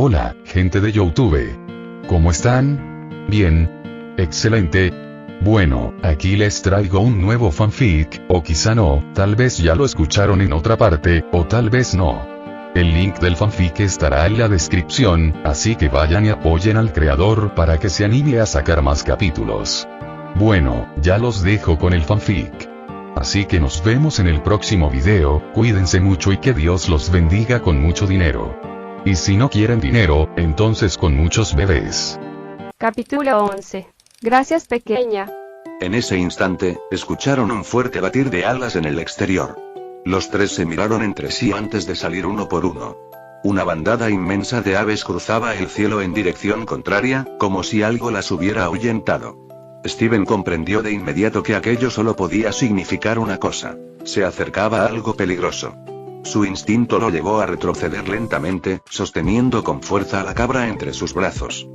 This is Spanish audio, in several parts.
Hola, gente de YouTube. ¿Cómo están? Bien. Excelente. Bueno, aquí les traigo un nuevo fanfic, o quizá no, tal vez ya lo escucharon en otra parte, o tal vez no. El link del fanfic estará en la descripción, así que vayan y apoyen al creador para que se anime a sacar más capítulos. Bueno, ya los dejo con el fanfic. Así que nos vemos en el próximo video, cuídense mucho y que Dios los bendiga con mucho dinero. Y si no quieren dinero, entonces con muchos bebés. Capítulo 11. Gracias, pequeña. En ese instante, escucharon un fuerte batir de alas en el exterior. Los tres se miraron entre sí antes de salir uno por uno. Una bandada inmensa de aves cruzaba el cielo en dirección contraria, como si algo las hubiera ahuyentado. Steven comprendió de inmediato que aquello solo podía significar una cosa: se acercaba algo peligroso. Su instinto lo llevó a retroceder lentamente, sosteniendo con fuerza a la cabra entre sus brazos.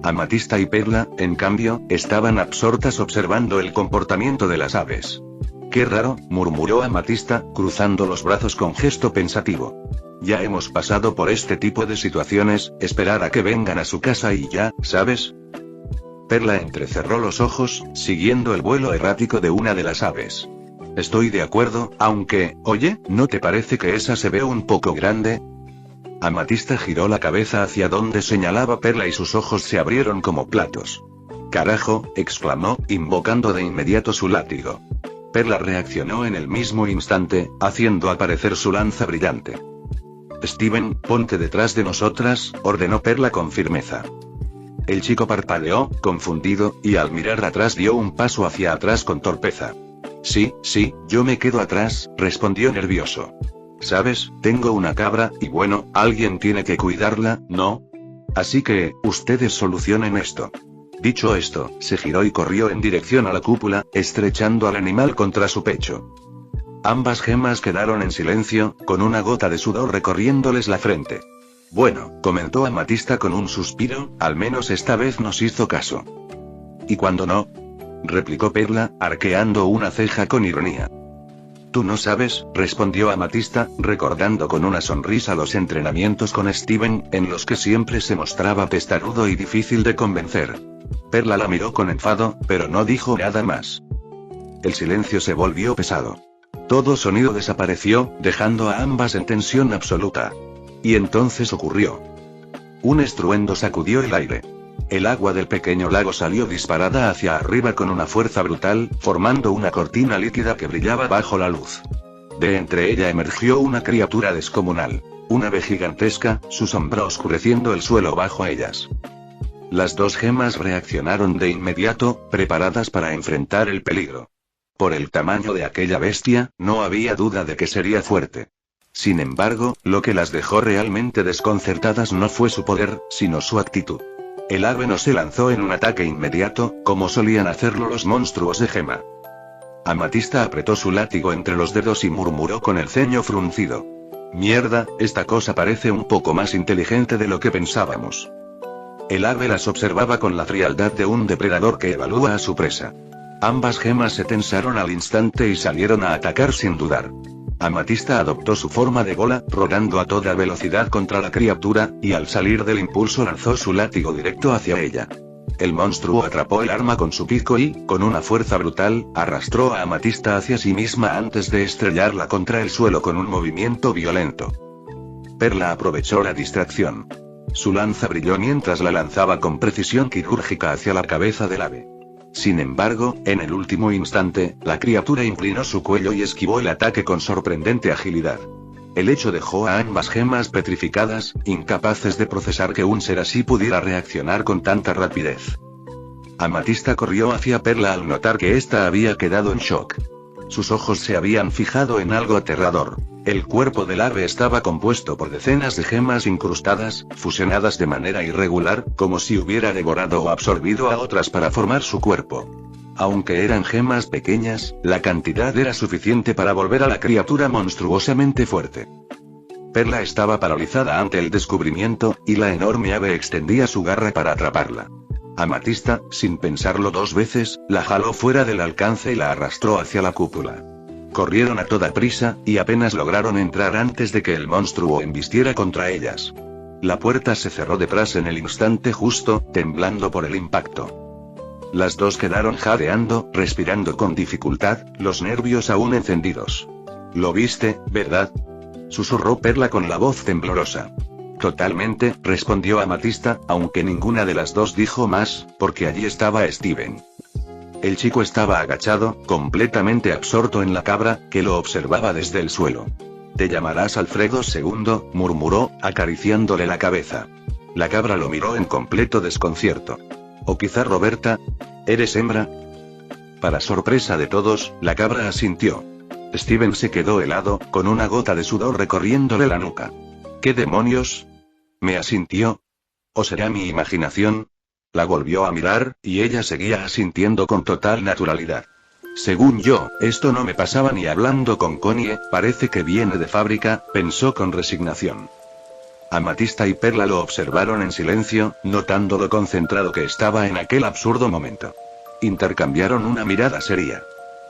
Amatista y Perla, en cambio, estaban absortas observando el comportamiento de las aves. «Qué raro», murmuró Amatista, cruzando los brazos con gesto pensativo. «Ya hemos pasado por este tipo de situaciones, esperar a que vengan a su casa y ya, ¿sabes?». Perla entrecerró los ojos, siguiendo el vuelo errático de una de las aves. «Estoy de acuerdo, aunque, oye, ¿no te parece que esa se ve un poco grande?». Amatista giró la cabeza hacia donde señalaba Perla y sus ojos se abrieron como platos. «Carajo», exclamó, invocando de inmediato su látigo. Perla reaccionó en el mismo instante, haciendo aparecer su lanza brillante. «Steven, ponte detrás de nosotras», ordenó Perla con firmeza. El chico parpadeó, confundido, y al mirar atrás dio un paso hacia atrás con torpeza. «Sí, yo me quedo atrás», respondió nervioso. «Sabes, tengo una cabra, y bueno, alguien tiene que cuidarla, ¿no? Así que, ustedes solucionen esto». Dicho esto, se giró y corrió en dirección a la cúpula, estrechando al animal contra su pecho. Ambas gemas quedaron en silencio, con una gota de sudor recorriéndoles la frente. «Bueno», comentó Amatista con un suspiro, «al menos esta vez nos hizo caso». «¿Y cuando no?», replicó Perla, arqueando una ceja con ironía. «Tú no sabes», respondió Amatista, recordando con una sonrisa los entrenamientos con Steven, en los que siempre se mostraba testarudo y difícil de convencer. Perla la miró con enfado, pero no dijo nada más. El silencio se volvió pesado. Todo sonido desapareció, dejando a ambas en tensión absoluta. Y entonces ocurrió. Un estruendo sacudió el aire. El agua del pequeño lago salió disparada hacia arriba con una fuerza brutal, formando una cortina líquida que brillaba bajo la luz. De entre ella emergió una criatura descomunal. Una ave gigantesca, su sombra oscureciendo el suelo bajo ellas. Las dos gemas reaccionaron de inmediato, preparadas para enfrentar el peligro. Por el tamaño de aquella bestia, no había duda de que sería fuerte. Sin embargo, lo que las dejó realmente desconcertadas no fue su poder, sino su actitud. El ave no se lanzó en un ataque inmediato, como solían hacerlo los monstruos de gema. Amatista apretó su látigo entre los dedos y murmuró con el ceño fruncido. «Mierda, esta cosa parece un poco más inteligente de lo que pensábamos». El ave las observaba con la frialdad de un depredador que evalúa a su presa. Ambas gemas se tensaron al instante y salieron a atacar sin dudar. Amatista adoptó su forma de bola, rodando a toda velocidad contra la criatura, y al salir del impulso lanzó su látigo directo hacia ella. El monstruo atrapó el arma con su pico y, con una fuerza brutal, arrastró a Amatista hacia sí misma antes de estrellarla contra el suelo con un movimiento violento. Perla aprovechó la distracción. Su lanza brilló mientras la lanzaba con precisión quirúrgica hacia la cabeza del ave. Sin embargo, en el último instante, la criatura inclinó su cuello y esquivó el ataque con sorprendente agilidad. El hecho dejó a ambas gemas petrificadas, incapaces de procesar que un ser así pudiera reaccionar con tanta rapidez. Amatista corrió hacia Perla al notar que ésta había quedado en shock. Sus ojos se habían fijado en algo aterrador. El cuerpo del ave estaba compuesto por decenas de gemas incrustadas, fusionadas de manera irregular, como si hubiera devorado o absorbido a otras para formar su cuerpo. Aunque eran gemas pequeñas, la cantidad era suficiente para volver a la criatura monstruosamente fuerte. Perla estaba paralizada ante el descubrimiento, y la enorme ave extendía su garra para atraparla. Amatista, sin pensarlo dos veces, la jaló fuera del alcance y la arrastró hacia la cúpula. Corrieron a toda prisa, y apenas lograron entrar antes de que el monstruo embistiera contra ellas. La puerta se cerró detrás en el instante justo, temblando por el impacto. Las dos quedaron jadeando, respirando con dificultad, los nervios aún encendidos. «Lo viste, ¿verdad?», susurró Perla con la voz temblorosa. «Totalmente», respondió Amatista, aunque ninguna de las dos dijo más, porque allí estaba Steven. El chico estaba agachado, completamente absorto en la cabra, que lo observaba desde el suelo. «Te llamarás Alfredo II», murmuró, acariciándole la cabeza. La cabra lo miró en completo desconcierto. «¿O quizá Roberta? ¿Eres hembra?». Para sorpresa de todos, la cabra asintió. Steven se quedó helado, con una gota de sudor recorriéndole la nuca. «¿Qué demonios?». ¿Me asintió? ¿O será mi imaginación? La volvió a mirar, y ella seguía asintiendo con total naturalidad. «Según yo, esto no me pasaba ni hablando con Connie, parece que viene de fábrica», pensó con resignación. Amatista y Perla lo observaron en silencio, notando lo concentrado que estaba en aquel absurdo momento. Intercambiaron una mirada seria.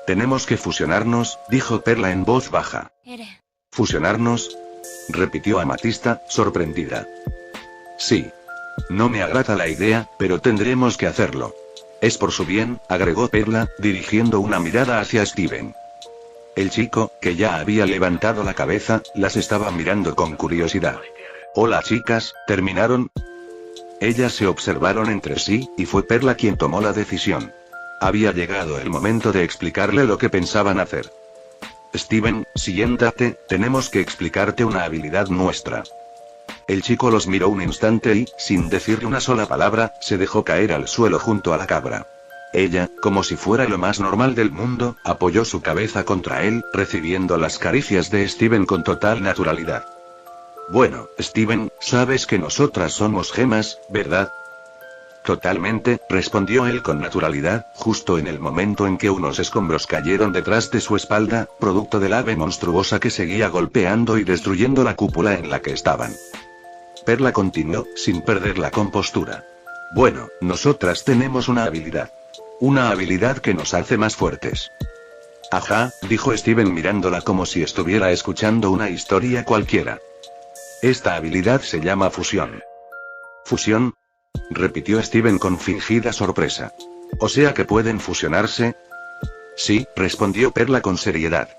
«Tenemos que fusionarnos», dijo Perla en voz baja. «¿Fusionarnos?», repitió Amatista, sorprendida. «Sí. No me agrada la idea, pero tendremos que hacerlo. Es por su bien», agregó Perla, dirigiendo una mirada hacia Steven. El chico, que ya había levantado la cabeza, las estaba mirando con curiosidad. «Hola chicas, ¿terminaron?». Ellas se observaron entre sí, y fue Perla quien tomó la decisión. Había llegado el momento de explicarle lo que pensaban hacer. «Steven, siéntate, tenemos que explicarte una habilidad nuestra». El chico los miró un instante y, sin decirle una sola palabra, se dejó caer al suelo junto a la cabra. Ella, como si fuera lo más normal del mundo, apoyó su cabeza contra él, recibiendo las caricias de Steven con total naturalidad. «Bueno, Steven, sabes que nosotras somos gemas, ¿verdad?». «Totalmente», respondió él con naturalidad, justo en el momento en que unos escombros cayeron detrás de su espalda, producto del ave monstruosa que seguía golpeando y destruyendo la cúpula en la que estaban. Perla continuó, sin perder la compostura. «Bueno, nosotras tenemos una habilidad. Una habilidad que nos hace más fuertes». «Ajá», dijo Steven mirándola como si estuviera escuchando una historia cualquiera. «Esta habilidad se llama fusión». «¿Fusión?», repitió Steven con fingida sorpresa. «¿O sea que pueden fusionarse?». «Sí», respondió Perla con seriedad.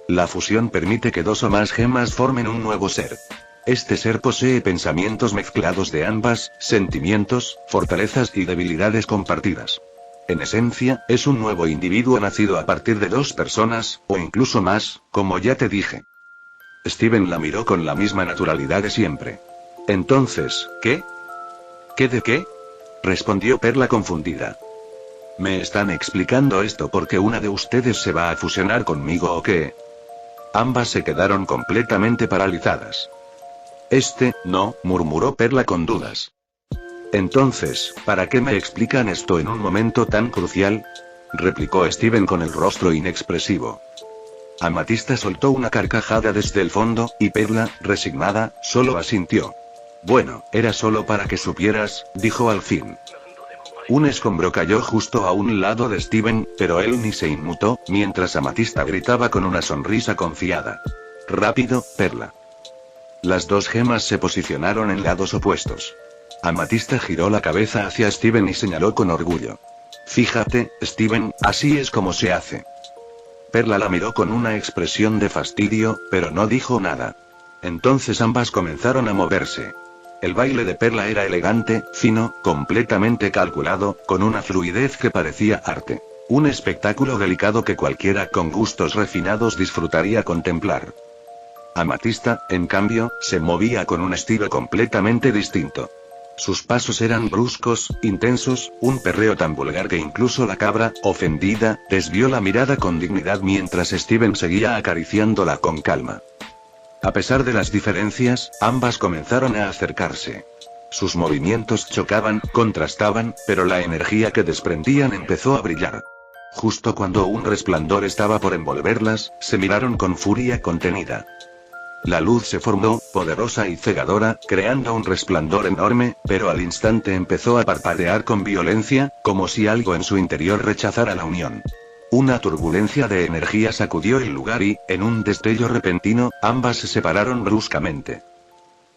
«La fusión permite que dos o más gemas formen un nuevo ser. Este ser posee pensamientos mezclados de ambas, sentimientos, fortalezas y debilidades compartidas. En esencia, es un nuevo individuo nacido a partir de dos personas, o incluso más, como ya te dije». Steven la miró con la misma naturalidad de siempre. «Entonces, ¿qué? ¿Qué de qué?», respondió Perla confundida. «¿Me están explicando esto porque una de ustedes se va a fusionar conmigo o qué?». Ambas se quedaron completamente paralizadas. «No», murmuró Perla con dudas. «Entonces, ¿para qué me explican esto en un momento tan crucial?», replicó Steven con el rostro inexpresivo. Amatista soltó una carcajada desde el fondo, y Perla, resignada, solo asintió. «Bueno, era solo para que supieras», dijo al fin. Un escombro cayó justo a un lado de Steven, pero él ni se inmutó, mientras Amatista gritaba con una sonrisa confiada. «Rápido, Perla». Las dos gemas se posicionaron en lados opuestos. Amatista giró la cabeza hacia Steven y señaló con orgullo. «Fíjate, Steven, así es como se hace». Perla la miró con una expresión de fastidio, pero no dijo nada. Entonces ambas comenzaron a moverse. El baile de Perla era elegante, fino, completamente calculado, con una fluidez que parecía arte. Un espectáculo delicado que cualquiera con gustos refinados disfrutaría contemplar. Amatista, en cambio, se movía con un estilo completamente distinto. Sus pasos eran bruscos, intensos, un perreo tan vulgar que incluso la cabra, ofendida, desvió la mirada con dignidad mientras Steven seguía acariciándola con calma. A pesar de las diferencias, ambas comenzaron a acercarse. Sus movimientos chocaban, contrastaban, pero la energía que desprendían empezó a brillar. Justo cuando un resplandor estaba por envolverlas, se miraron con furia contenida. La luz se formó, poderosa y cegadora, creando un resplandor enorme, pero al instante empezó a parpadear con violencia, como si algo en su interior rechazara la unión. Una turbulencia de energía sacudió el lugar y, en un destello repentino, ambas se separaron bruscamente.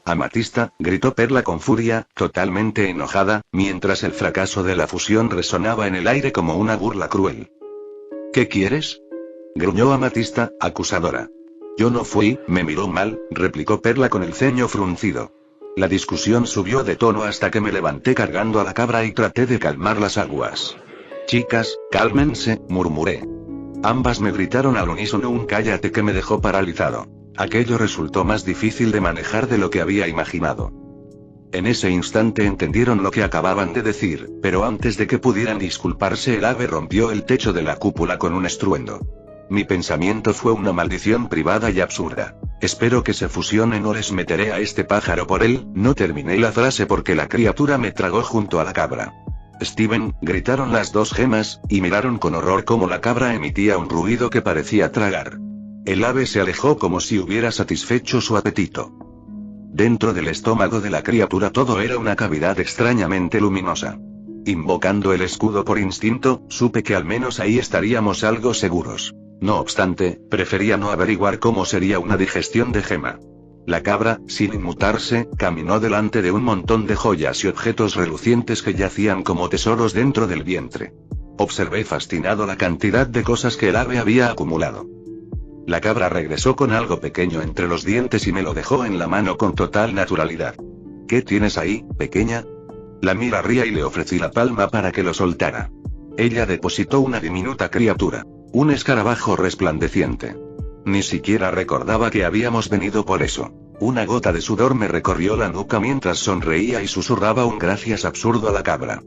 Amatista, gritó Perla con furia, totalmente enojada, mientras el fracaso de la fusión resonaba en el aire como una burla cruel. ¿Qué quieres? Gruñó Amatista, acusadora. Yo no fui, me miró mal, replicó Perla con el ceño fruncido. La discusión subió de tono hasta que me levanté cargando a la cabra y traté de calmar las aguas. Chicas, cálmense, murmuré. Ambas me gritaron al unísono un cállate que me dejó paralizado. Aquello resultó más difícil de manejar de lo que había imaginado. En ese instante entendieron lo que acababan de decir, pero antes de que pudieran disculparse el ave rompió el techo de la cúpula con un estruendo. Mi pensamiento fue una maldición privada y absurda. Espero que se fusionen o les meteré a este pájaro por él. No terminé la frase porque la criatura me tragó junto a la cabra. Steven, gritaron las dos gemas, y miraron con horror cómo la cabra emitía un ruido que parecía tragar. El ave se alejó como si hubiera satisfecho su apetito. Dentro del estómago de la criatura todo era una cavidad extrañamente luminosa. Invocando el escudo por instinto, supe que al menos ahí estaríamos algo seguros. No obstante, prefería no averiguar cómo sería una digestión de gema. La cabra, sin inmutarse, caminó delante de un montón de joyas y objetos relucientes que yacían como tesoros dentro del vientre. Observé fascinado la cantidad de cosas que el ave había acumulado. La cabra regresó con algo pequeño entre los dientes y me lo dejó en la mano con total naturalidad. ¿Qué tienes ahí, pequeña? La miré ría y le ofrecí la palma para que lo soltara. Ella depositó una diminuta criatura. Un escarabajo resplandeciente. Ni siquiera recordaba que habíamos venido por eso. Una gota de sudor me recorrió la nuca mientras sonreía y susurraba un gracias absurdo a la cabra.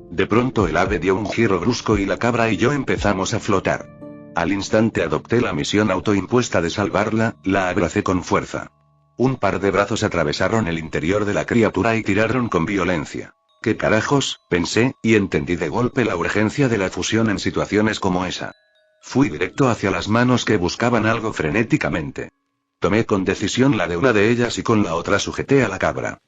De pronto el ave dio un giro brusco y la cabra y yo empezamos a flotar. Al instante adopté la misión autoimpuesta de salvarla, la abracé con fuerza. Un par de brazos atravesaron el interior de la criatura y tiraron con violencia. ¿Qué carajos?, pensé, y entendí de golpe la urgencia de la fusión en situaciones como esa. Fui directo hacia las manos que buscaban algo frenéticamente. Tomé con decisión la de una de ellas y con la otra sujeté a la cabra.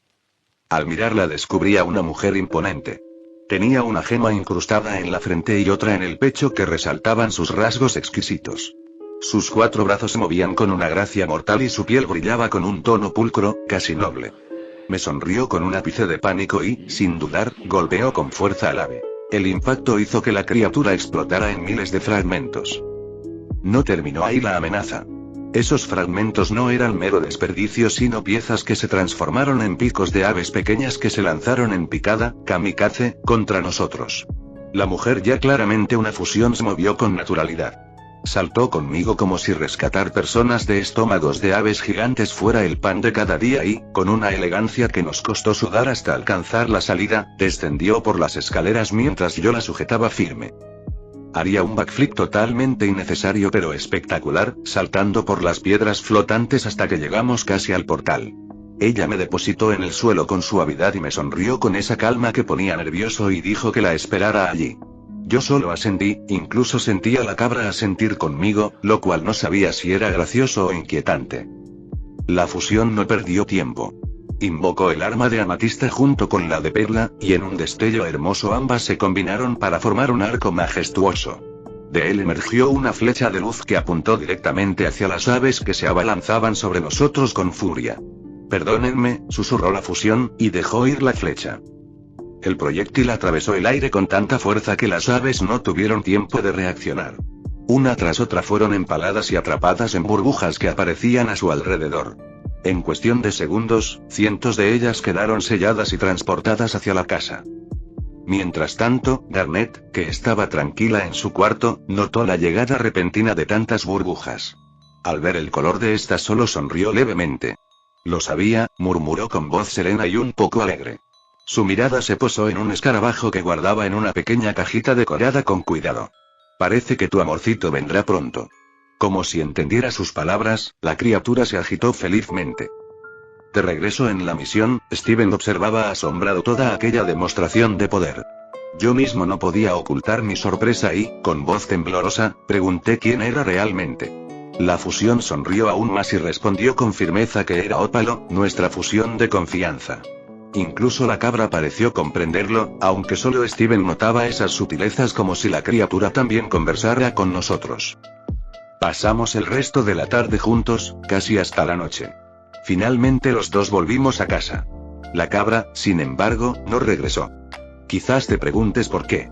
Al mirarla descubrí a una mujer imponente. Tenía una gema incrustada en la frente y otra en el pecho que resaltaban sus rasgos exquisitos. Sus 4 brazos se movían con una gracia mortal y su piel brillaba con un tono pulcro, casi noble. Me sonrió con un ápice de pánico y, sin dudar, golpeó con fuerza al ave. El impacto hizo que la criatura explotara en miles de fragmentos. No terminó ahí la amenaza. Esos fragmentos no eran mero desperdicio sino piezas que se transformaron en picos de aves pequeñas que se lanzaron en picada, kamikaze, contra nosotros. La mujer, ya claramente una fusión, se movió con naturalidad. Saltó conmigo como si rescatar personas de estómagos de aves gigantes fuera el pan de cada día y, con una elegancia que nos costó sudar hasta alcanzar la salida, descendió por las escaleras mientras yo la sujetaba firme. Haría un backflip totalmente innecesario pero espectacular, saltando por las piedras flotantes hasta que llegamos casi al portal. Ella me depositó en el suelo con suavidad y me sonrió con esa calma que ponía nervioso y dijo que la esperara allí. Yo solo asentí, incluso sentí a la cabra asentir conmigo, lo cual no sabía si era gracioso o inquietante. La fusión no perdió tiempo. Invocó el arma de Amatista junto con la de Perla, y en un destello hermoso ambas se combinaron para formar un arco majestuoso. De él emergió una flecha de luz que apuntó directamente hacia las aves que se abalanzaban sobre nosotros con furia. Perdónenme, susurró la fusión, y dejó ir la flecha. El proyectil atravesó el aire con tanta fuerza que las aves no tuvieron tiempo de reaccionar. Una tras otra fueron empaladas y atrapadas en burbujas que aparecían a su alrededor. En cuestión de segundos, cientos de ellas quedaron selladas y transportadas hacia la casa. Mientras tanto, Garnet, que estaba tranquila en su cuarto, notó la llegada repentina de tantas burbujas. Al ver el color de estas solo sonrió levemente. Lo sabía, murmuró con voz serena y un poco alegre. Su mirada se posó en un escarabajo que guardaba en una pequeña cajita decorada con cuidado. Parece que tu amorcito vendrá pronto. Como si entendiera sus palabras, la criatura se agitó felizmente. De regreso en la misión, Steven observaba asombrado toda aquella demostración de poder. Yo mismo no podía ocultar mi sorpresa y, con voz temblorosa, pregunté quién era realmente. La fusión sonrió aún más y respondió con firmeza que era Ópalo, nuestra fusión de confianza. Incluso la cabra pareció comprenderlo, aunque solo Steven notaba esas sutilezas como si la criatura también conversara con nosotros. Pasamos el resto de la tarde juntos, casi hasta la noche. Finalmente los dos volvimos a casa. La cabra, sin embargo, no regresó. Quizás te preguntes por qué.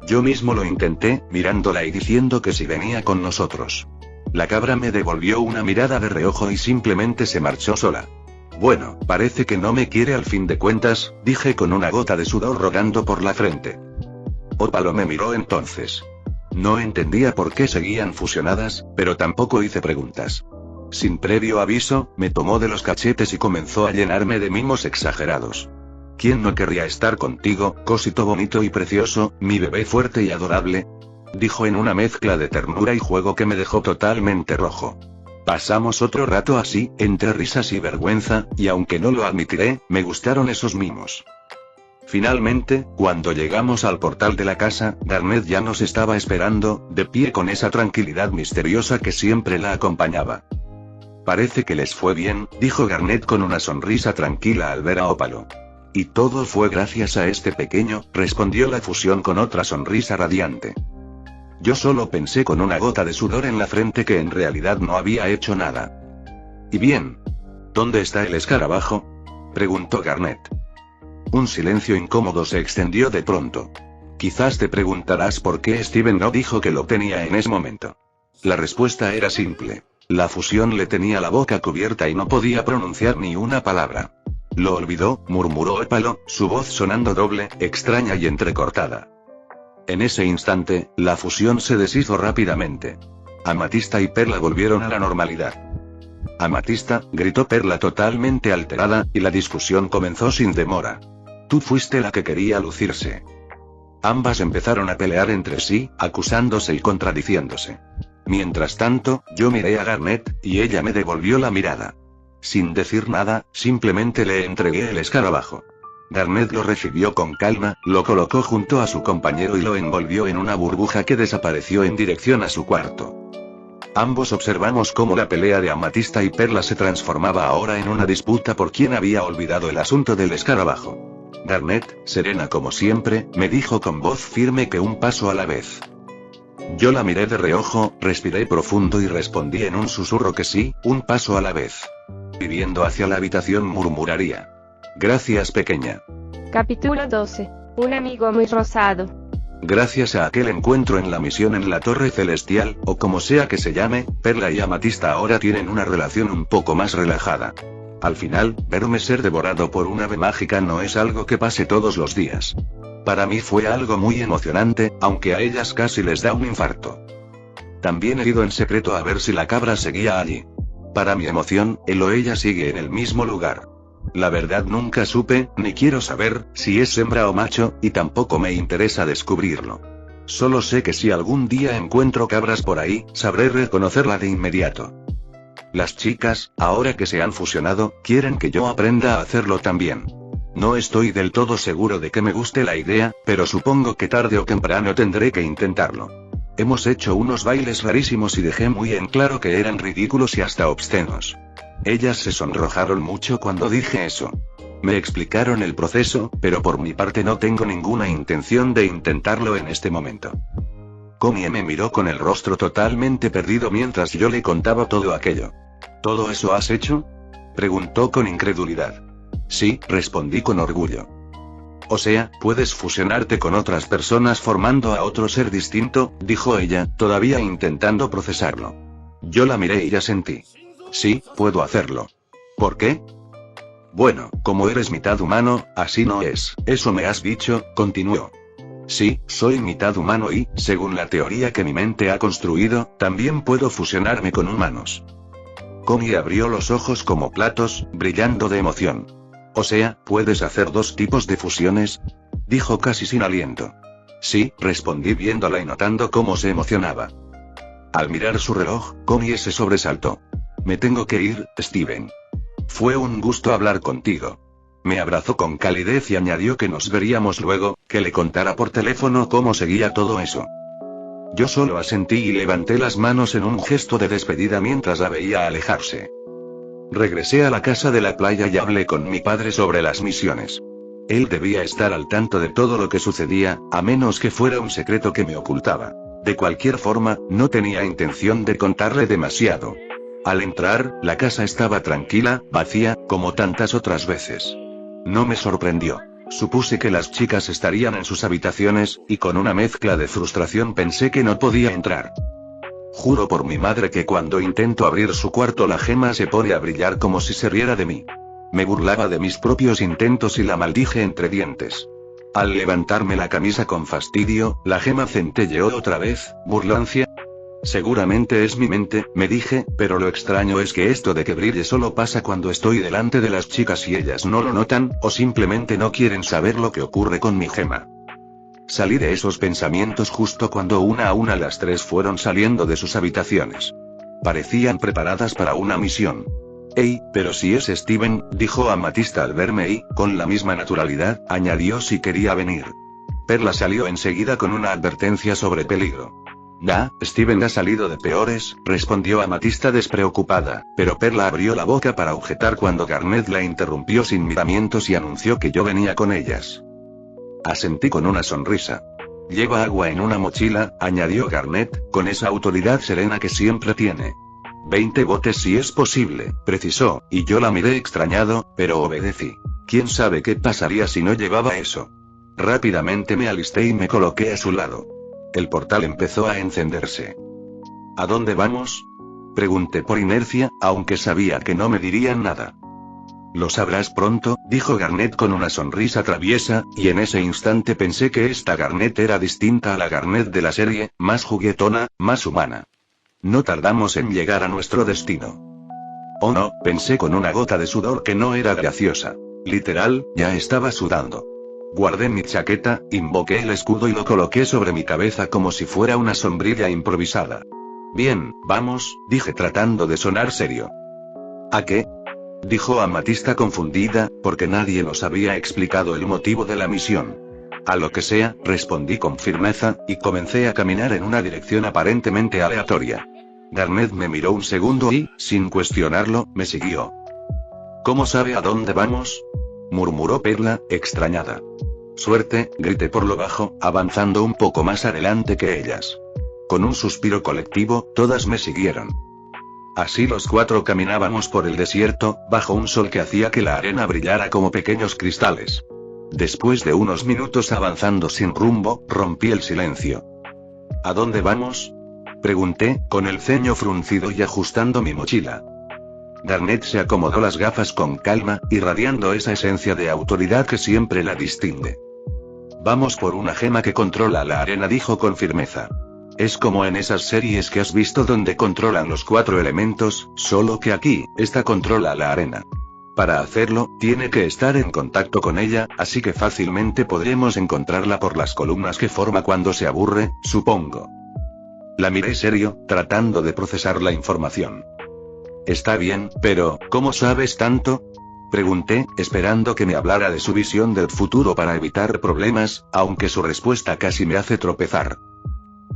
Yo mismo lo intenté, mirándola y diciendo que si venía con nosotros. La cabra me devolvió una mirada de reojo y simplemente se marchó sola. Bueno, parece que no me quiere al fin de cuentas, dije con una gota de sudor rodando por la frente. Ópalo me miró entonces. No entendía por qué seguían fusionadas, pero tampoco hice preguntas. Sin previo aviso, me tomó de los cachetes y comenzó a llenarme de mimos exagerados. ¿Quién no querría estar contigo, cosito bonito y precioso, mi bebé fuerte y adorable? Dijo en una mezcla de ternura y juego que me dejó totalmente rojo. Pasamos otro rato así, entre risas y vergüenza, y aunque no lo admitiré, me gustaron esos mimos. Finalmente, cuando llegamos al portal de la casa, Garnet ya nos estaba esperando, de pie con esa tranquilidad misteriosa que siempre la acompañaba. Parece que les fue bien, dijo Garnet con una sonrisa tranquila al ver a Ópalo. Y todo fue gracias a este pequeño, respondió la fusión con otra sonrisa radiante. Yo solo pensé con una gota de sudor en la frente que en realidad no había hecho nada. ¿Y bien? ¿Dónde está el escarabajo?, preguntó Garnet. Un silencio incómodo se extendió de pronto. Quizás te preguntarás por qué Steven no dijo que lo tenía en ese momento. La respuesta era simple. La fusión le tenía la boca cubierta y no podía pronunciar ni una palabra. Lo olvidó, murmuró Ópalo, su voz sonando doble, extraña y entrecortada. En ese instante, la fusión se deshizo rápidamente. Amatista y Perla volvieron a la normalidad. Amatista, gritó Perla totalmente alterada, y la discusión comenzó sin demora. Tú fuiste la que quería lucirse. Ambas empezaron a pelear entre sí, acusándose y contradiciéndose. Mientras tanto, yo miré a Garnet, y ella me devolvió la mirada. Sin decir nada, simplemente le entregué el escarabajo. Garnet lo recibió con calma, lo colocó junto a su compañero y lo envolvió en una burbuja que desapareció en dirección a su cuarto. Ambos observamos cómo la pelea de Amatista y Perla se transformaba ahora en una disputa por quién había olvidado el asunto del escarabajo. Garnet, serena como siempre, me dijo con voz firme que un paso a la vez. Yo la miré de reojo, respiré profundo y respondí en un susurro que sí, un paso a la vez. Viviendo hacia la habitación murmuraría. Gracias, pequeña. Capítulo 12. Un amigo muy rosado. Gracias a aquel encuentro en la misión en la Torre Celestial, o como sea que se llame, Perla y Amatista ahora tienen una relación un poco más relajada. Al final, verme ser devorado por una ave mágica no es algo que pase todos los días. Para mí fue algo muy emocionante, aunque a ellas casi les da un infarto. También he ido en secreto a ver si la cabra seguía allí. Para mi emoción, él o ella sigue en el mismo lugar. La verdad nunca supe, ni quiero saber, si es hembra o macho, y tampoco me interesa descubrirlo. Solo sé que si algún día encuentro cabras por ahí, sabré reconocerla de inmediato. Las chicas, ahora que se han fusionado, quieren que yo aprenda a hacerlo también. No estoy del todo seguro de que me guste la idea, pero supongo que tarde o temprano tendré que intentarlo. Hemos hecho unos bailes rarísimos y dejé muy en claro que eran ridículos y hasta obscenos. Ellas se sonrojaron mucho cuando dije eso. Me explicaron el proceso, pero por mi parte no tengo ninguna intención de intentarlo en este momento. Connie me miró con el rostro totalmente perdido mientras yo le contaba todo aquello. ¿Todo eso has hecho?, preguntó con incredulidad. Sí, respondí con orgullo. O sea, puedes fusionarte con otras personas formando a otro ser distinto, dijo ella, todavía intentando procesarlo. Yo la miré y asentí. Sí, puedo hacerlo. ¿Por qué? Bueno, como eres mitad humano, así no es, eso me has dicho, continuó. Sí, soy mitad humano y, según la teoría que mi mente ha construido, también puedo fusionarme con humanos. Connie abrió los ojos como platos, brillando de emoción. O sea, ¿puedes hacer dos tipos de fusiones?, dijo casi sin aliento. Sí, respondí viéndola y notando cómo se emocionaba. Al mirar su reloj, Connie se sobresaltó. Me tengo que ir, Steven. Fue un gusto hablar contigo. Me abrazó con calidez y añadió que nos veríamos luego, que le contara por teléfono cómo seguía todo eso. Yo solo asentí y levanté las manos en un gesto de despedida mientras la veía alejarse. Regresé a la casa de la playa y hablé con mi padre sobre las misiones. Él debía estar al tanto de todo lo que sucedía, a menos que fuera un secreto que me ocultaba. De cualquier forma, no tenía intención de contarle demasiado. Al entrar, la casa estaba tranquila, vacía, como tantas otras veces. No me sorprendió. Supuse que las chicas estarían en sus habitaciones, y con una mezcla de frustración pensé que no podía entrar. Juro por mi madre que cuando intento abrir su cuarto la gema se pone a brillar como si se riera de mí. Me burlaba de mis propios intentos y la maldije entre dientes. Al levantarme la camisa con fastidio, la gema centelleó otra vez, burlancia. Seguramente es mi mente, me dije, pero lo extraño es que esto de que brille solo pasa cuando estoy delante de las chicas y ellas no lo notan, o simplemente no quieren saber lo que ocurre con mi gema. Salí de esos pensamientos justo cuando una a una las tres fueron saliendo de sus habitaciones. Parecían preparadas para una misión. «Ey, pero si es Steven», dijo Amatista al verme y, con la misma naturalidad, añadió si quería venir. Perla salió enseguida con una advertencia sobre peligro. Steven ha salido de peores», respondió Amatista despreocupada, pero Perla abrió la boca para objetar cuando Garnet la interrumpió sin miramientos y anunció que yo venía con ellas. Asentí con una sonrisa. «Lleva agua en una mochila», añadió Garnet, con esa autoridad serena que siempre tiene. 20 botes si es posible, precisó, y yo la miré extrañado, pero obedecí. ¿Quién sabe qué pasaría si no llevaba eso? Rápidamente me alisté y me coloqué a su lado. El portal empezó a encenderse. ¿A dónde vamos?, pregunté por inercia, aunque sabía que no me dirían nada. «Lo sabrás pronto», dijo Garnet con una sonrisa traviesa, y en ese instante pensé que esta Garnet era distinta a la Garnet de la serie, más juguetona, más humana. No tardamos en llegar a nuestro destino. Oh no, pensé con una gota de sudor que no era graciosa. Literal, ya estaba sudando. Guardé mi chaqueta, invoqué el escudo y lo coloqué sobre mi cabeza como si fuera una sombrilla improvisada. «Bien, vamos», dije tratando de sonar serio. «¿A qué?», dijo Amatista confundida, porque nadie nos había explicado el motivo de la misión. «A lo que sea», respondí con firmeza, y comencé a caminar en una dirección aparentemente aleatoria. Garnet me miró un segundo y, sin cuestionarlo, me siguió. «¿Cómo sabe a dónde vamos?», murmuró Perla, extrañada. «Suerte», grité por lo bajo, avanzando un poco más adelante que ellas. Con un suspiro colectivo, todas me siguieron. Así los cuatro caminábamos por el desierto, bajo un sol que hacía que la arena brillara como pequeños cristales. Después de unos minutos avanzando sin rumbo, rompí el silencio. «¿A dónde vamos?», pregunté, con el ceño fruncido y ajustando mi mochila. Garnet se acomodó las gafas con calma, irradiando esa esencia de autoridad que siempre la distingue. «Vamos por una gema que controla la arena», dijo con firmeza. «Es como en esas series que has visto donde controlan los 4 elementos, solo que aquí, esta controla la arena. Para hacerlo, tiene que estar en contacto con ella, así que fácilmente podremos encontrarla por las columnas que forma cuando se aburre, supongo». La miré serio, tratando de procesar la información. «Está bien, pero, ¿cómo sabes tanto?», pregunté, esperando que me hablara de su visión del futuro para evitar problemas, aunque su respuesta casi me hace tropezar.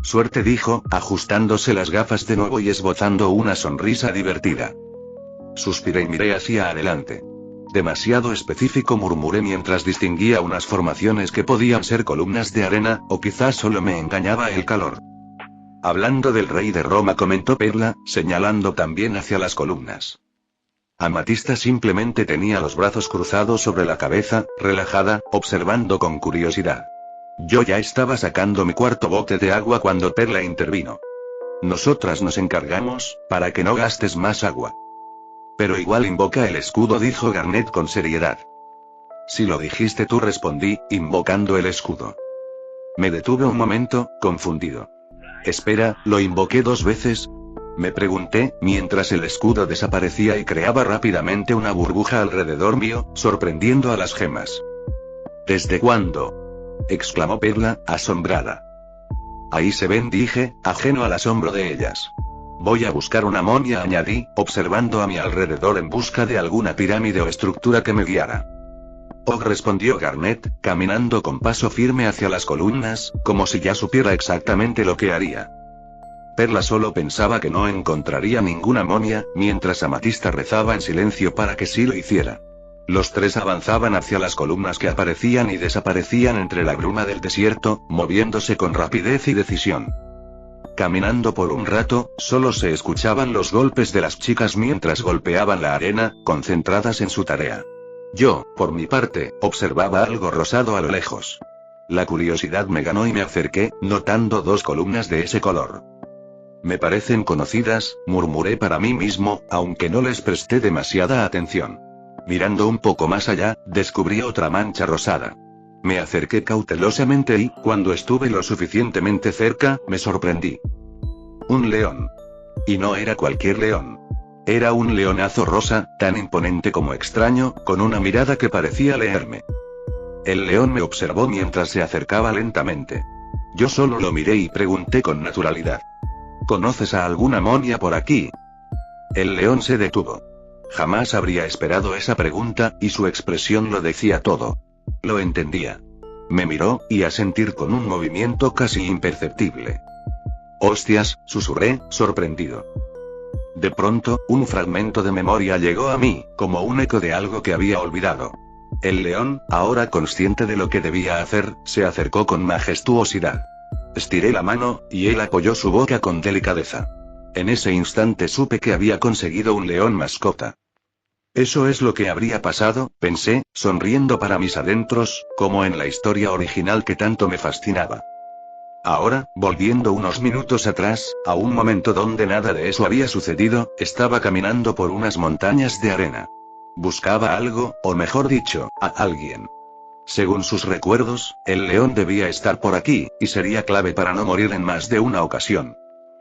«Suerte», dijo, ajustándose las gafas de nuevo y esbozando una sonrisa divertida. Suspiré y miré hacia adelante. «Demasiado específico», murmuré mientras distinguía unas formaciones que podían ser columnas de arena, o quizás solo me engañaba el calor. «Hablando del rey de Roma», comentó Perla, señalando también hacia las columnas. Amatista simplemente tenía los brazos cruzados sobre la cabeza, relajada, observando con curiosidad. Yo ya estaba sacando mi cuarto bote de agua cuando Perla intervino. «Nosotras nos encargamos, para que no gastes más agua». «Pero igual invoca el escudo», dijo Garnet con seriedad. «Si lo dijiste tú», respondí, invocando el escudo. Me detuve un momento, confundido. «Espera, ¿lo invoqué 2 veces?», me pregunté, mientras el escudo desaparecía y creaba rápidamente una burbuja alrededor mío, sorprendiendo a las gemas. «¿Desde cuándo?», exclamó Perla, asombrada. «Ahí se ven», dije, ajeno al asombro de ellas. «Voy a buscar una monia», añadí, observando a mi alrededor en busca de alguna pirámide o estructura que me guiara. «Oh», respondió Garnet, caminando con paso firme hacia las columnas, como si ya supiera exactamente lo que haría. Perla solo pensaba que no encontraría ninguna monia, mientras Amatista rezaba en silencio para que sí lo hiciera. Los tres avanzaban hacia las columnas que aparecían y desaparecían entre la bruma del desierto, moviéndose con rapidez y decisión. Caminando por un rato, solo se escuchaban los golpes de las chicas mientras golpeaban la arena, concentradas en su tarea. Yo, por mi parte, observaba algo rosado a lo lejos. La curiosidad me ganó y me acerqué, notando 2 columnas de ese color. Me parecen conocidas, murmuré para mí mismo, aunque no les presté demasiada atención. Mirando un poco más allá, descubrí otra mancha rosada. Me acerqué cautelosamente y, cuando estuve lo suficientemente cerca, me sorprendí. Un león. Y no era cualquier león. Era un leonazo rosa, tan imponente como extraño, con una mirada que parecía leerme. El león me observó mientras se acercaba lentamente. Yo solo lo miré y pregunté con naturalidad. ¿Conoces a alguna monia por aquí? El león se detuvo. Jamás habría esperado esa pregunta, y su expresión lo decía todo. Lo entendía. Me miró, y asentir con un movimiento casi imperceptible. «Hostias», susurré, sorprendido. De pronto, un fragmento de memoria llegó a mí, como un eco de algo que había olvidado. El león, ahora consciente de lo que debía hacer, se acercó con majestuosidad. Estiré la mano, y él apoyó su boca con delicadeza. En ese instante supe que había conseguido un león mascota. Eso es lo que habría pasado, pensé, sonriendo para mis adentros, como en la historia original que tanto me fascinaba. Ahora, volviendo unos minutos atrás, a un momento donde nada de eso había sucedido, estaba caminando por unas montañas de arena. Buscaba algo, o mejor dicho, a alguien. Según sus recuerdos, el león debía estar por aquí, y sería clave para no morir en más de una ocasión.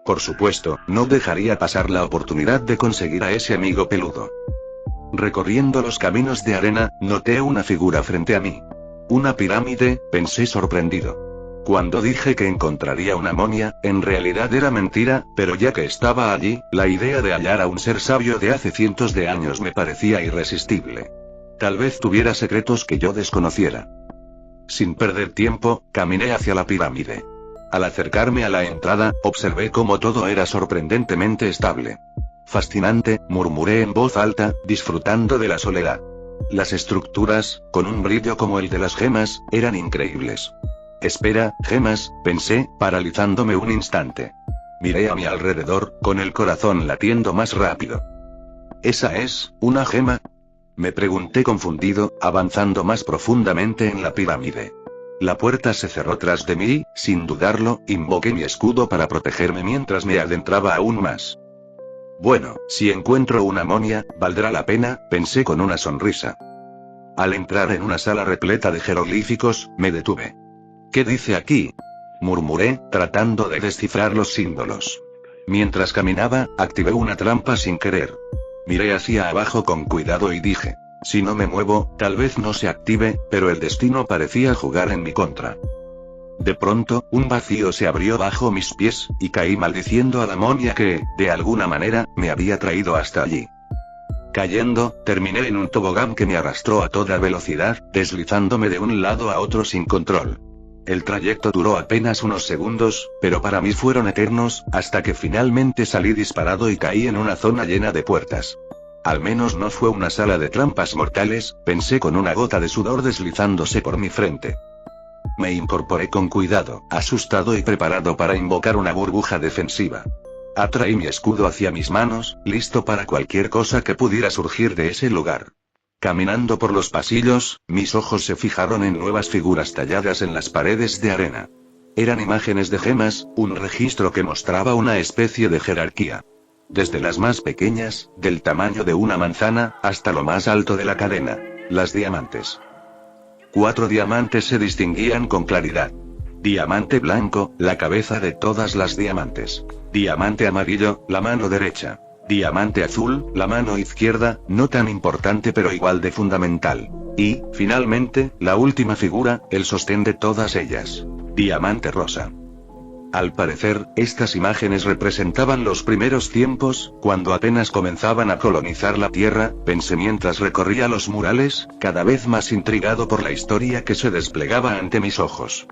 Por supuesto, no dejaría pasar la oportunidad de conseguir a ese amigo peludo. Recorriendo los caminos de arena, noté una figura frente a mí. Una pirámide, pensé sorprendido. Cuando dije que encontraría una monia, en realidad era mentira, pero ya que estaba allí, la idea de hallar a un ser sabio de hace cientos de años me parecía irresistible. Tal vez tuviera secretos que yo desconociera. Sin perder tiempo, caminé hacia la pirámide. Al acercarme a la entrada, observé cómo todo era sorprendentemente estable. Fascinante, murmuré en voz alta, disfrutando de la soledad. Las estructuras, con un brillo como el de las gemas, eran increíbles. Espera, gemas, pensé, paralizándome un instante. Miré a mi alrededor, con el corazón latiendo más rápido. ¿Esa es una gema?, me pregunté confundido, avanzando más profundamente en la pirámide. La puerta se cerró tras de mí, sin dudarlo, invoqué mi escudo para protegerme mientras me adentraba aún más. Bueno, si encuentro una monia, valdrá la pena, pensé con una sonrisa. Al entrar en una sala repleta de jeroglíficos, me detuve. ¿Qué dice aquí?, murmuré, tratando de descifrar los símbolos. Mientras caminaba, activé una trampa sin querer. Miré hacia abajo con cuidado y dije, si no me muevo, tal vez no se active, pero el destino parecía jugar en mi contra. De pronto, un vacío se abrió bajo mis pies, y caí maldiciendo a la monia que, de alguna manera, me había traído hasta allí. Cayendo, terminé en un tobogán que me arrastró a toda velocidad, deslizándome de un lado a otro sin control. El trayecto duró apenas unos segundos, pero para mí fueron eternos, hasta que finalmente salí disparado y caí en una zona llena de puertas. Al menos no fue una sala de trampas mortales, pensé con una gota de sudor deslizándose por mi frente. Me incorporé con cuidado, asustado y preparado para invocar una burbuja defensiva. Atraí mi escudo hacia mis manos, listo para cualquier cosa que pudiera surgir de ese lugar. Caminando por los pasillos, mis ojos se fijaron en nuevas figuras talladas en las paredes de arena. Eran imágenes de gemas, un registro que mostraba una especie de jerarquía. Desde las más pequeñas, del tamaño de una manzana, hasta lo más alto de la cadena, las diamantes. 4 diamantes se distinguían con claridad. Diamante blanco, la cabeza de todas las diamantes. Diamante amarillo, la mano derecha. Diamante azul, la mano izquierda, no tan importante pero igual de fundamental. Y, finalmente, la última figura, el sostén de todas ellas. Diamante rosa. Al parecer, estas imágenes representaban los primeros tiempos, cuando apenas comenzaban a colonizar la Tierra, pensé mientras recorría los murales, cada vez más intrigado por la historia que se desplegaba ante mis ojos.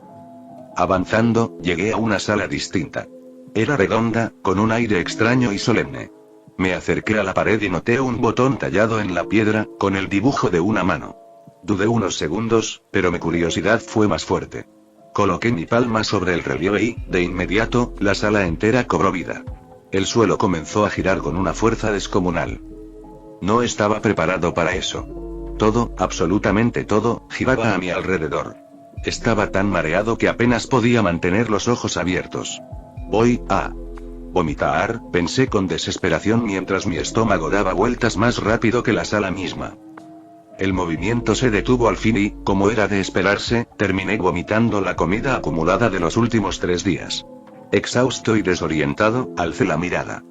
Avanzando, llegué a una sala distinta. Era redonda, con un aire extraño y solemne. Me acerqué a la pared y noté un botón tallado en la piedra, con el dibujo de una mano. Dudé unos segundos, pero mi curiosidad fue más fuerte. Coloqué mi palma sobre el relieve y, de inmediato, la sala entera cobró vida. El suelo comenzó a girar con una fuerza descomunal. No estaba preparado para eso. Todo, absolutamente todo, giraba a mi alrededor. Estaba tan mareado que apenas podía mantener los ojos abiertos. Voy a vomitar, pensé con desesperación mientras mi estómago daba vueltas más rápido que la sala misma. El movimiento se detuvo al fin y, como era de esperarse, terminé vomitando la comida acumulada de los últimos 3 días. Exhausto y desorientado, alcé la mirada.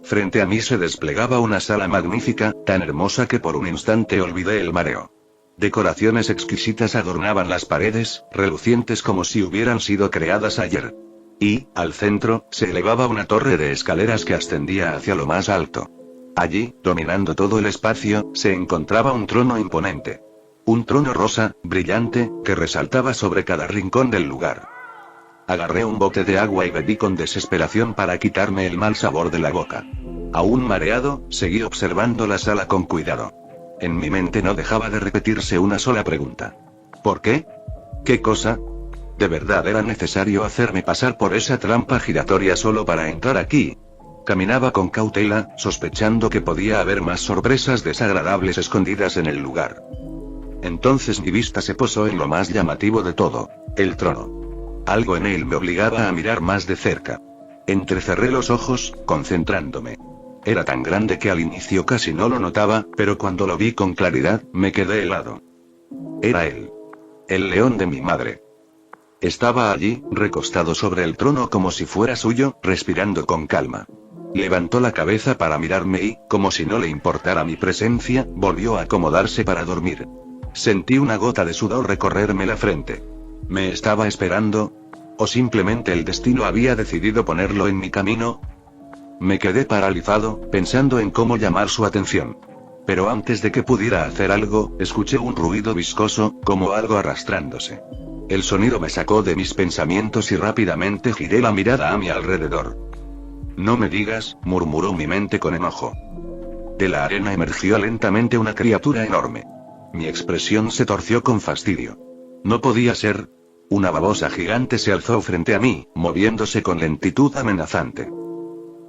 Frente a mí se desplegaba una sala magnífica, tan hermosa que por un instante olvidé el mareo. Decoraciones exquisitas adornaban las paredes, relucientes como si hubieran sido creadas ayer. Y, al centro, se elevaba una torre de escaleras que ascendía hacia lo más alto. Allí, dominando todo el espacio, se encontraba un trono imponente. Un trono rosa, brillante, que resaltaba sobre cada rincón del lugar. Agarré un bote de agua y bebí con desesperación para quitarme el mal sabor de la boca. Aún mareado, seguí observando la sala con cuidado. En mi mente no dejaba de repetirse una sola pregunta. ¿Por qué? ¿Qué cosa? ¿De verdad era necesario hacerme pasar por esa trampa giratoria solo para entrar aquí? Caminaba con cautela, sospechando que podía haber más sorpresas desagradables escondidas en el lugar. Entonces mi vista se posó en lo más llamativo de todo, el trono. Algo en él me obligaba a mirar más de cerca. Entrecerré los ojos, concentrándome. Era tan grande que al inicio casi no lo notaba, pero cuando lo vi con claridad, me quedé helado. Era él. El león de mi madre. Estaba allí, recostado sobre el trono como si fuera suyo, respirando con calma. Levantó la cabeza para mirarme y, como si no le importara mi presencia, volvió a acomodarse para dormir. Sentí una gota de sudor recorrerme la frente. ¿Me estaba esperando? ¿O simplemente el destino había decidido ponerlo en mi camino? Me quedé paralizado, pensando en cómo llamar su atención. Pero antes de que pudiera hacer algo, escuché un ruido viscoso, como algo arrastrándose. El sonido me sacó de mis pensamientos y rápidamente giré la mirada a mi alrededor. No me digas, murmuró mi mente con enojo. De la arena emergió lentamente una criatura enorme. Mi expresión se torció con fastidio. No podía ser. Una babosa gigante se alzó frente a mí, moviéndose con lentitud amenazante.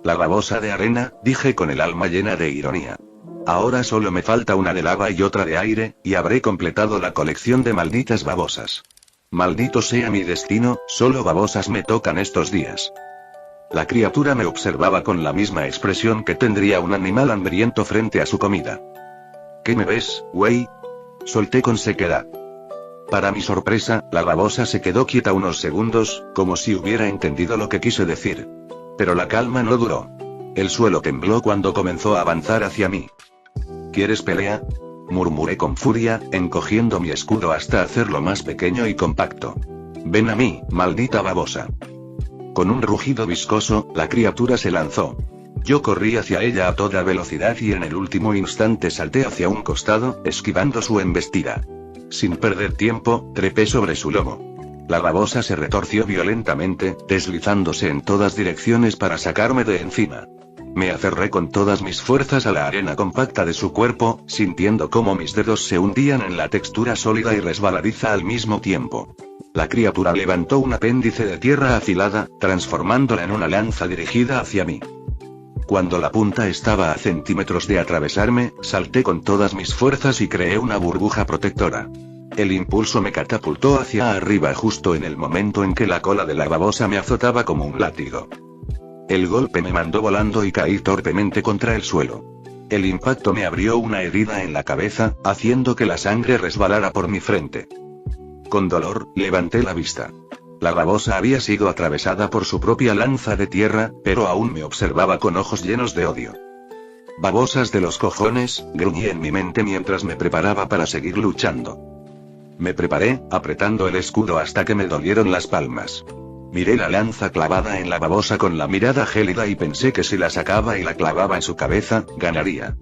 La babosa de arena, dije con el alma llena de ironía. Ahora solo me falta una de lava y otra de aire, y habré completado la colección de malditas babosas. Maldito sea mi destino, solo babosas me tocan estos días. La criatura me observaba con la misma expresión que tendría un animal hambriento frente a su comida. ¿Qué me ves, güey? Solté con sequedad. Para mi sorpresa, la babosa se quedó quieta unos segundos, como si hubiera entendido lo que quise decir. Pero la calma no duró. El suelo tembló cuando comenzó a avanzar hacia mí. ¿Quieres pelea? Murmuré con furia, encogiendo mi escudo hasta hacerlo más pequeño y compacto. Ven a mí, maldita babosa. Con un rugido viscoso, la criatura se lanzó. Yo corrí hacia ella a toda velocidad y en el último instante salté hacia un costado, esquivando su embestida. Sin perder tiempo, trepé sobre su lomo. La babosa se retorció violentamente, deslizándose en todas direcciones para sacarme de encima. Me aferré con todas mis fuerzas a la arena compacta de su cuerpo, sintiendo cómo mis dedos se hundían en la textura sólida y resbaladiza al mismo tiempo. La criatura levantó un apéndice de tierra afilada, transformándola en una lanza dirigida hacia mí. Cuando la punta estaba a centímetros de atravesarme, salté con todas mis fuerzas y creé una burbuja protectora. El impulso me catapultó hacia arriba justo en el momento en que la cola de la babosa me azotaba como un látigo. El golpe me mandó volando y caí torpemente contra el suelo. El impacto me abrió una herida en la cabeza, haciendo que la sangre resbalara por mi frente. Con dolor, levanté la vista. La babosa había sido atravesada por su propia lanza de tierra, pero aún me observaba con ojos llenos de odio. Babosas de los cojones, gruñí en mi mente mientras me preparaba para seguir luchando. Me preparé, apretando el escudo hasta que me dolieron las palmas. Miré la lanza clavada en la babosa con la mirada gélida y pensé que si la sacaba y la clavaba en su cabeza, ganaría.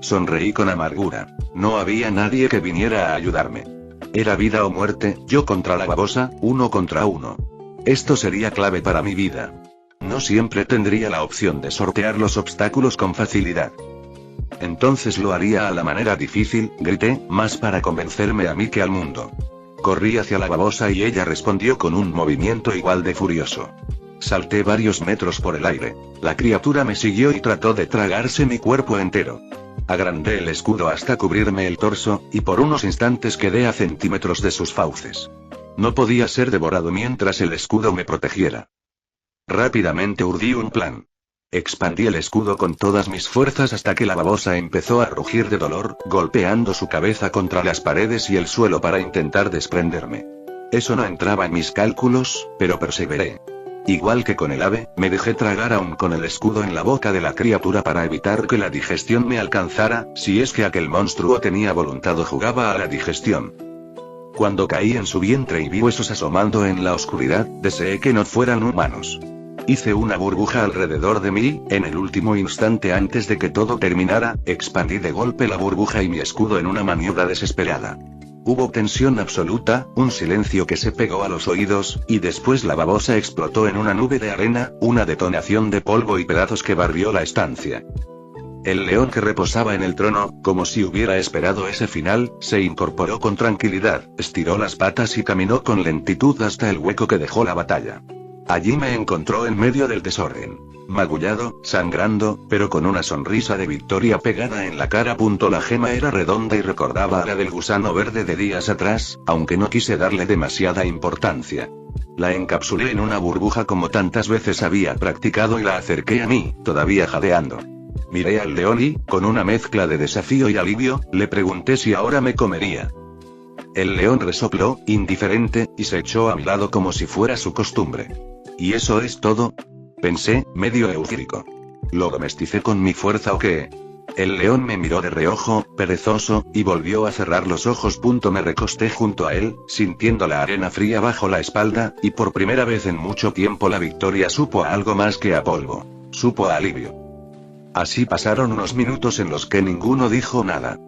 Sonreí con amargura. No había nadie que viniera a ayudarme. Era vida o muerte, yo contra la babosa, 1 contra 1. Esto sería clave para mi vida. No siempre tendría la opción de sortear los obstáculos con facilidad. Entonces lo haría a la manera difícil, grité, más para convencerme a mí que al mundo. Corrí hacia la babosa y ella respondió con un movimiento igual de furioso. Salté varios metros por el aire. La criatura me siguió y trató de tragarse mi cuerpo entero. Agrandé el escudo hasta cubrirme el torso, y por unos instantes quedé a centímetros de sus fauces. No podía ser devorado mientras el escudo me protegiera. Rápidamente urdí un plan. Expandí el escudo con todas mis fuerzas hasta que la babosa empezó a rugir de dolor, golpeando su cabeza contra las paredes y el suelo para intentar desprenderme. Eso no entraba en mis cálculos, pero perseveré. Igual que con el ave, me dejé tragar aún con el escudo en la boca de la criatura para evitar que la digestión me alcanzara, si es que aquel monstruo tenía voluntad o jugaba a la digestión. Cuando caí en su vientre y vi huesos asomando en la oscuridad, deseé que no fueran humanos. Hice una burbuja alrededor de mí, en el último instante antes de que todo terminara, expandí de golpe la burbuja y mi escudo en una maniobra desesperada. Hubo tensión absoluta, un silencio que se pegó a los oídos, y después la babosa explotó en una nube de arena, una detonación de polvo y pedazos que barrió la estancia. El león que reposaba en el trono, como si hubiera esperado ese final, se incorporó con tranquilidad, estiró las patas y caminó con lentitud hasta el hueco que dejó la batalla. Allí me encontró en medio del desorden. Magullado, sangrando, pero con una sonrisa de victoria pegada en la cara. La gema era redonda y recordaba a la del gusano verde de días atrás, aunque no quise darle demasiada importancia. La encapsulé en una burbuja como tantas veces había practicado y la acerqué a mí, todavía jadeando. Miré al león y, con una mezcla de desafío y alivio, le pregunté si ahora me comería. El león resopló, indiferente, y se echó a mi lado como si fuera su costumbre. ¿Y eso es todo? Pensé, medio eufórico. ¿Lo domesticé con mi fuerza o qué? El león me miró de reojo, perezoso, y volvió a cerrar los ojos. Me recosté junto a él, sintiendo la arena fría bajo la espalda, y por primera vez en mucho tiempo la victoria supo a algo más que a polvo. Supo a alivio. Así pasaron unos minutos en los que ninguno dijo nada.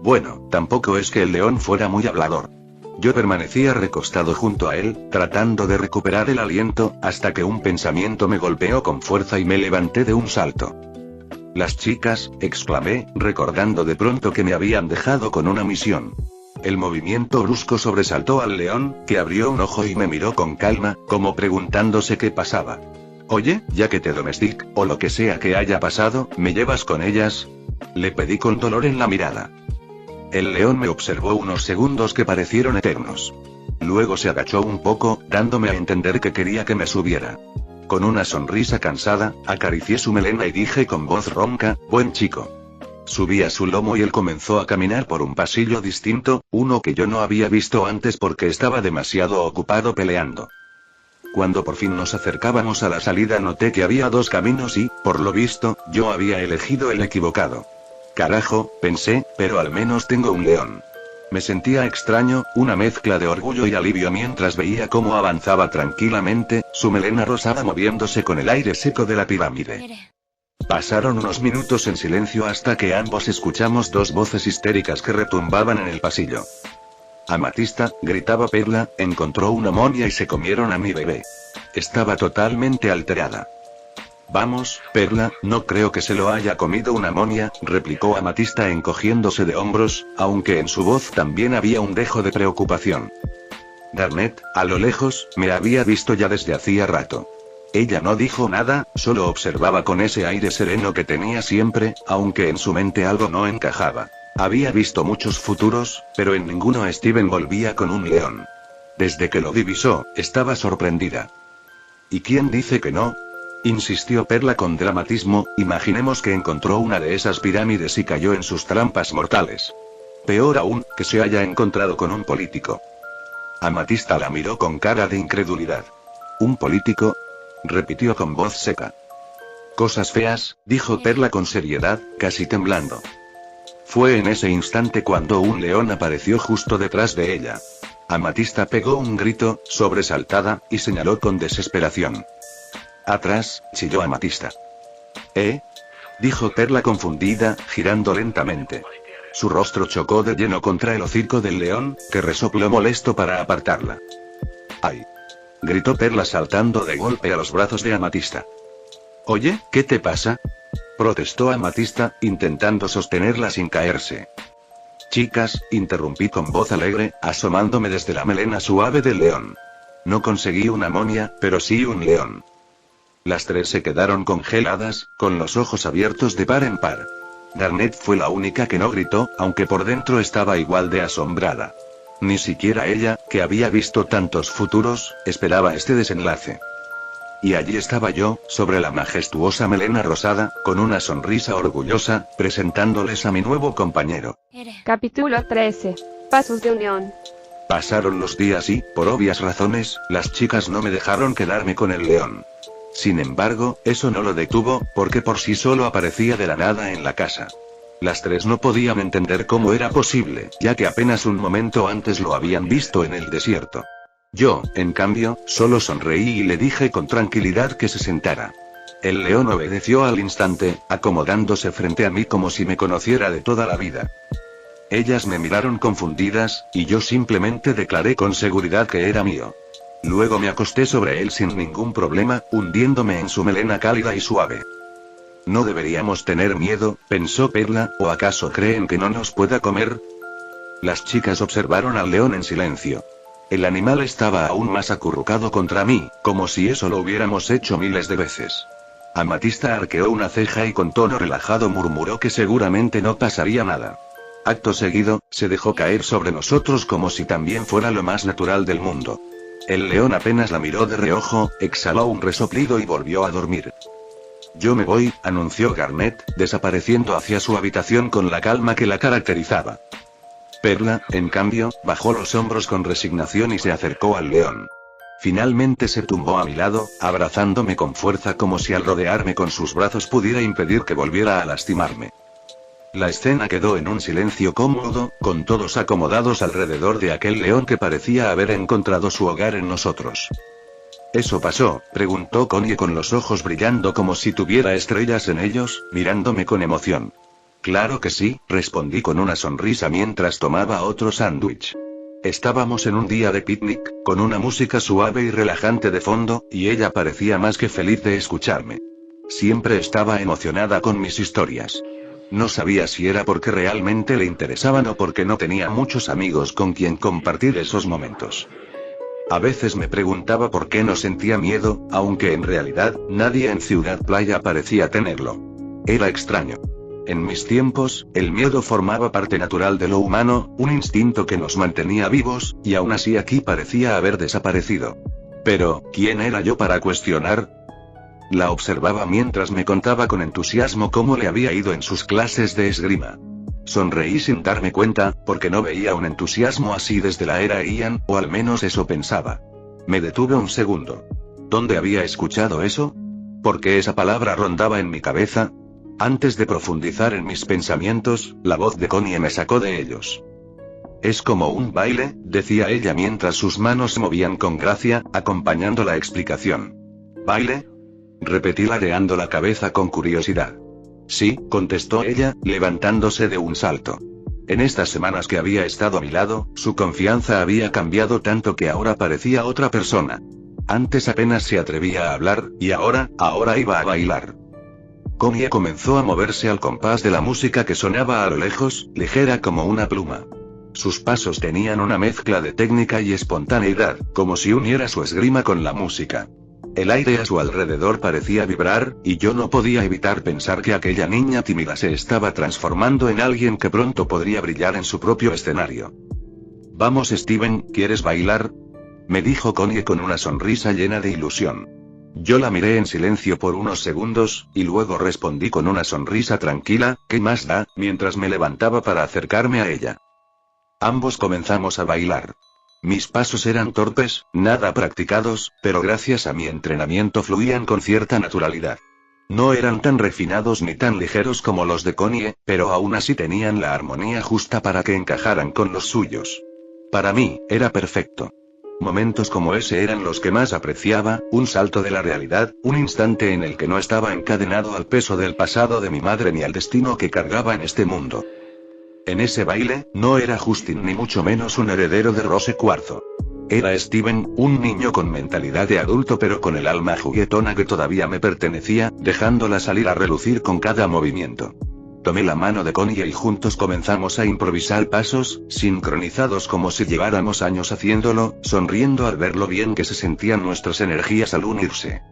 Bueno, tampoco es que el león fuera muy hablador. Yo permanecía recostado junto a él, tratando de recuperar el aliento, hasta que un pensamiento me golpeó con fuerza y me levanté de un salto. «Las chicas», exclamé, recordando de pronto que me habían dejado con una misión. El movimiento brusco sobresaltó al león, que abrió un ojo y me miró con calma, como preguntándose qué pasaba. «Oye, ya que te domestic, o lo que sea que haya pasado, ¿me llevas con ellas?», le pedí con dolor en la mirada. El león me observó unos segundos que parecieron eternos. Luego se agachó un poco, dándome a entender que quería que me subiera. Con una sonrisa cansada, acaricié su melena y dije con voz ronca, «Buen chico». Subí a su lomo y él comenzó a caminar por un pasillo distinto, uno que yo no había visto antes porque estaba demasiado ocupado peleando. Cuando por fin nos acercábamos a la salida noté que había dos caminos y, por lo visto, yo había elegido el equivocado. Carajo, pensé, pero al menos tengo un león. Me sentía extraño, una mezcla de orgullo y alivio mientras veía cómo avanzaba tranquilamente, su melena rosada moviéndose con el aire seco de la pirámide. Pasaron unos minutos en silencio hasta que ambos escuchamos dos voces histéricas que retumbaban en el pasillo. «Amatista», gritaba Perla, «encontró una momia y se comieron a mi bebé». Estaba totalmente alterada. «Vamos, Perla, no creo que se lo haya comido una momia», replicó Amatista encogiéndose de hombros, aunque en su voz también había un dejo de preocupación. Garnet, a lo lejos, me había visto ya desde hacía rato. Ella no dijo nada, solo observaba con ese aire sereno que tenía siempre, aunque en su mente algo no encajaba. Había visto muchos futuros, pero en ninguno Steven volvía con un león. Desde que lo divisó, estaba sorprendida. «¿Y quién dice que no?», insistió Perla con dramatismo. «Imaginemos que encontró una de esas pirámides y cayó en sus trampas mortales. Peor aún, que se haya encontrado con un político». Amatista la miró con cara de incredulidad. «¿Un político?», repitió con voz seca. «Cosas feas», dijo Perla con seriedad, casi temblando. Fue en ese instante cuando un león apareció justo detrás de ella. Amatista pegó un grito, sobresaltada, y señaló con desesperación. «Atrás», chilló Amatista. Dijo Perla confundida, girando lentamente. Su rostro chocó de lleno contra el hocico del león, que resopló molesto para apartarla. «¡Ay!», gritó Perla saltando de golpe a los brazos de Amatista. «Oye, ¿qué te pasa?», protestó Amatista, intentando sostenerla sin caerse. Chicas, interrumpí con voz alegre, asomándome desde la melena suave del león. No conseguí una monia, pero sí un león. Las tres se quedaron congeladas, con los ojos abiertos de par en par. Garnet fue la única que no gritó, aunque por dentro estaba igual de asombrada. Ni siquiera ella, que había visto tantos futuros, esperaba este desenlace. Y allí estaba yo, sobre la majestuosa melena rosada, con una sonrisa orgullosa, presentándoles a mi nuevo compañero. Capítulo 13. Pasos de unión. Pasaron los días y, por obvias razones, las chicas no me dejaron quedarme con el león. Sin embargo, eso no lo detuvo, porque por sí solo aparecía de la nada en la casa. Las tres no podían entender cómo era posible, ya que apenas un momento antes lo habían visto en el desierto. Yo, en cambio, solo sonreí y le dije con tranquilidad que se sentara. El león obedeció al instante, acomodándose frente a mí como si me conociera de toda la vida. Ellas me miraron confundidas, y yo simplemente declaré con seguridad que era mío. Luego me acosté sobre él sin ningún problema, hundiéndome en su melena cálida y suave. No deberíamos tener miedo, pensó Perla, ¿o acaso creen que no nos pueda comer? Las chicas observaron al león en silencio. El animal estaba aún más acurrucado contra mí, como si eso lo hubiéramos hecho miles de veces. Amatista arqueó una ceja y con tono relajado murmuró que seguramente no pasaría nada. Acto seguido, se dejó caer sobre nosotros como si también fuera lo más natural del mundo. El león apenas la miró de reojo, exhaló un resoplido y volvió a dormir. Yo me voy, anunció Garnet, desapareciendo hacia su habitación con la calma que la caracterizaba. Perla, en cambio, bajó los hombros con resignación y se acercó al león. Finalmente se tumbó a mi lado, abrazándome con fuerza como si al rodearme con sus brazos pudiera impedir que volviera a lastimarme. La escena quedó en un silencio cómodo, con todos acomodados alrededor de aquel león que parecía haber encontrado su hogar en nosotros. ¿Eso pasó?, preguntó Connie con los ojos brillando como si tuviera estrellas en ellos, mirándome con emoción. Claro que sí, respondí con una sonrisa mientras tomaba otro sándwich. Estábamos en un día de picnic, con una música suave y relajante de fondo, y ella parecía más que feliz de escucharme. Siempre estaba emocionada con mis historias. No sabía si era porque realmente le interesaban o porque no tenía muchos amigos con quien compartir esos momentos. A veces me preguntaba por qué no sentía miedo, aunque en realidad, nadie en Ciudad Playa parecía tenerlo. Era extraño. En mis tiempos, el miedo formaba parte natural de lo humano, un instinto que nos mantenía vivos, y aún así aquí parecía haber desaparecido. Pero, ¿quién era yo para cuestionar? La observaba mientras me contaba con entusiasmo cómo le había ido en sus clases de esgrima. Sonreí sin darme cuenta, porque no veía un entusiasmo así desde la era Ian, o al menos eso pensaba. Me detuve un segundo. ¿Dónde había escuchado eso? ¿Por qué esa palabra rondaba en mi cabeza? Antes de profundizar en mis pensamientos, la voz de Connie me sacó de ellos. Es como un baile, decía ella mientras sus manos se movían con gracia, acompañando la explicación. ¿Baile? Repetí ladeando la cabeza con curiosidad. Sí, contestó ella, levantándose de un salto. En estas semanas que había estado a mi lado, su confianza había cambiado tanto que ahora parecía otra persona. Antes apenas se atrevía a hablar, y ahora iba a bailar. Connie comenzó a moverse al compás de la música que sonaba a lo lejos, ligera como una pluma. Sus pasos tenían una mezcla de técnica y espontaneidad, como si uniera su esgrima con la música. El aire a su alrededor parecía vibrar, y yo no podía evitar pensar que aquella niña tímida se estaba transformando en alguien que pronto podría brillar en su propio escenario. Vamos Steven, ¿quieres bailar?, me dijo Connie con una sonrisa llena de ilusión. Yo la miré en silencio por unos segundos, y luego respondí con una sonrisa tranquila, ¿qué más da?, mientras me levantaba para acercarme a ella. Ambos comenzamos a bailar. Mis pasos eran torpes, nada practicados, pero gracias a mi entrenamiento fluían con cierta naturalidad. No eran tan refinados ni tan ligeros como los de Connie, pero aún así tenían la armonía justa para que encajaran con los suyos. Para mí, era perfecto. Momentos como ese eran los que más apreciaba, un salto de la realidad, un instante en el que no estaba encadenado al peso del pasado de mi madre ni al destino que cargaba en este mundo. En ese baile, no era Justin ni mucho menos un heredero de Rose Cuarzo. Era Steven, un niño con mentalidad de adulto pero con el alma juguetona que todavía me pertenecía, dejándola salir a relucir con cada movimiento. Tomé la mano de Connie y juntos comenzamos a improvisar pasos, sincronizados como si lleváramos años haciéndolo, sonriendo al ver lo bien que se sentían nuestras energías al unirse.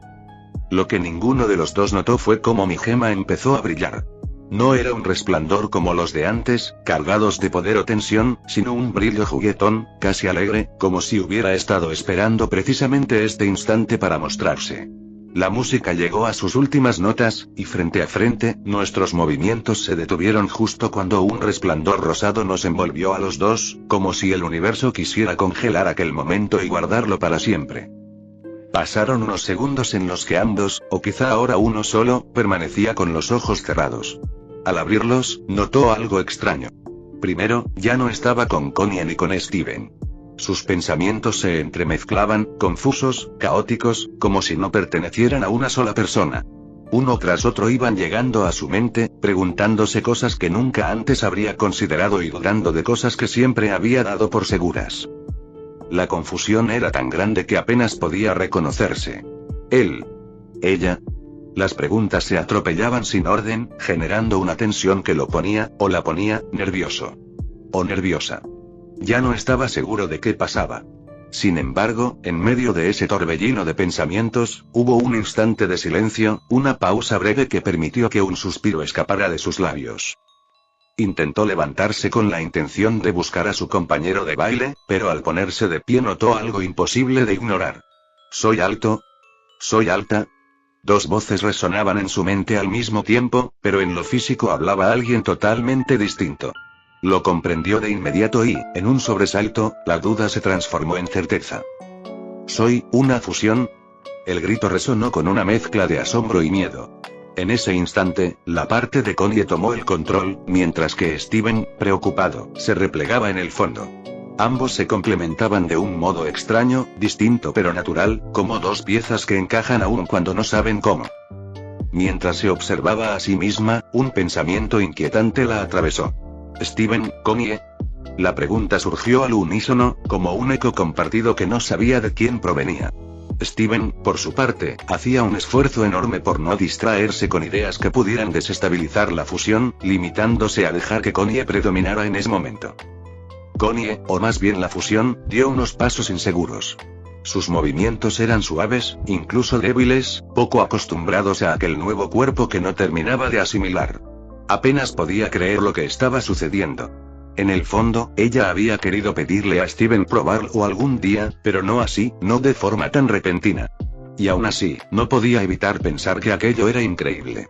Lo que ninguno de los dos notó fue cómo mi gema empezó a brillar. No era un resplandor como los de antes, cargados de poder o tensión, sino un brillo juguetón, casi alegre, como si hubiera estado esperando precisamente este instante para mostrarse. La música llegó a sus últimas notas, y frente a frente, nuestros movimientos se detuvieron justo cuando un resplandor rosado nos envolvió a los dos, como si el universo quisiera congelar aquel momento y guardarlo para siempre. Pasaron unos segundos en los que ambos, o quizá ahora uno solo, permanecía con los ojos cerrados. Al abrirlos, notó algo extraño. Primero, ya no estaba con Connie ni con Steven. Sus pensamientos se entremezclaban, confusos, caóticos, como si no pertenecieran a una sola persona. Uno tras otro iban llegando a su mente, preguntándose cosas que nunca antes habría considerado y dudando de cosas que siempre había dado por seguras. La confusión era tan grande que apenas podía reconocerse. Él. Ella. Las preguntas se atropellaban sin orden, generando una tensión que lo ponía, o la ponía, nervioso. O nerviosa. Ya no estaba seguro de qué pasaba. Sin embargo, en medio de ese torbellino de pensamientos, hubo un instante de silencio, una pausa breve que permitió que un suspiro escapara de sus labios. Intentó levantarse con la intención de buscar a su compañero de baile, pero al ponerse de pie notó algo imposible de ignorar. ¿Soy alto? ¿Soy alta? Dos voces resonaban en su mente al mismo tiempo, pero en lo físico hablaba alguien totalmente distinto. Lo comprendió de inmediato y, en un sobresalto, la duda se transformó en certeza. ¿Soy una fusión? El grito resonó con una mezcla de asombro y miedo. En ese instante, la parte de Connie tomó el control, mientras que Steven, preocupado, se replegaba en el fondo. Ambos se complementaban de un modo extraño, distinto pero natural, como dos piezas que encajan aún cuando no saben cómo. Mientras se observaba a sí misma, un pensamiento inquietante la atravesó. ¿Steven, Connie? La pregunta surgió al unísono, como un eco compartido que no sabía de quién provenía. Steven, por su parte, hacía un esfuerzo enorme por no distraerse con ideas que pudieran desestabilizar la fusión, limitándose a dejar que Connie predominara en ese momento. Connie, o más bien la fusión, dio unos pasos inseguros. Sus movimientos eran suaves, incluso débiles, poco acostumbrados a aquel nuevo cuerpo que no terminaba de asimilar. Apenas podía creer lo que estaba sucediendo. En el fondo, ella había querido pedirle a Steven probarlo algún día, pero no así, no de forma tan repentina. Y aún así, no podía evitar pensar que aquello era increíble.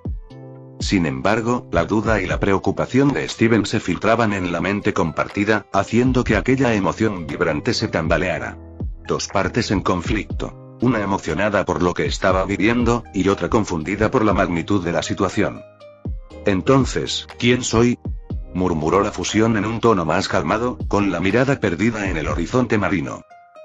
Sin embargo, la duda y la preocupación de Steven se filtraban en la mente compartida, haciendo que aquella emoción vibrante se tambaleara. Dos partes en conflicto. Una emocionada por lo que estaba viviendo, y otra confundida por la magnitud de la situación. Entonces, ¿quién soy? Murmuró la fusión en un tono más calmado, con la mirada perdida en el horizonte marino.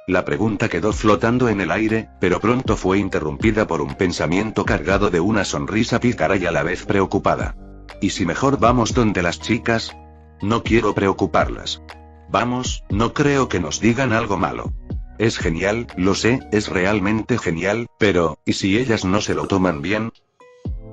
La pregunta quedó flotando en el aire, pero pronto fue interrumpida por un pensamiento cargado de una sonrisa pícara y a la vez preocupada. ¿Y si mejor vamos donde las chicas? No quiero preocuparlas. Vamos, no creo que nos digan algo malo. Es genial, lo sé, es realmente genial, pero, ¿y si ellas no se lo toman bien?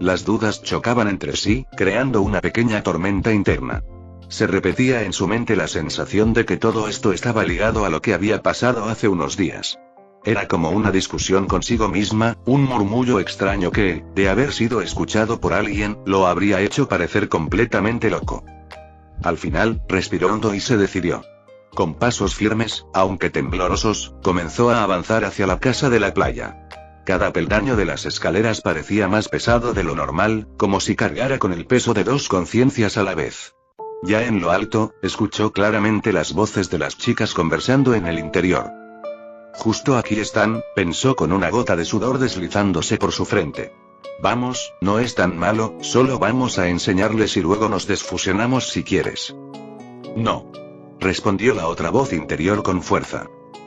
Las dudas chocaban entre sí, creando una pequeña tormenta interna. Se repetía en su mente la sensación de que todo esto estaba ligado a lo que había pasado hace unos días. Era como una discusión consigo misma, un murmullo extraño que, de haber sido escuchado por alguien, lo habría hecho parecer completamente loco. Al final, respiró hondo y se decidió. Con pasos firmes, aunque temblorosos, comenzó a avanzar hacia la casa de la playa. Cada peldaño de las escaleras parecía más pesado de lo normal, como si cargara con el peso de dos conciencias a la vez. Ya en lo alto, escuchó claramente las voces de las chicas conversando en el interior. Justo aquí están, pensó con una gota de sudor deslizándose por su frente. Vamos, no es tan malo, solo vamos a enseñarles y luego nos desfusionamos si quieres. No. Respondió la otra voz interior con fuerza.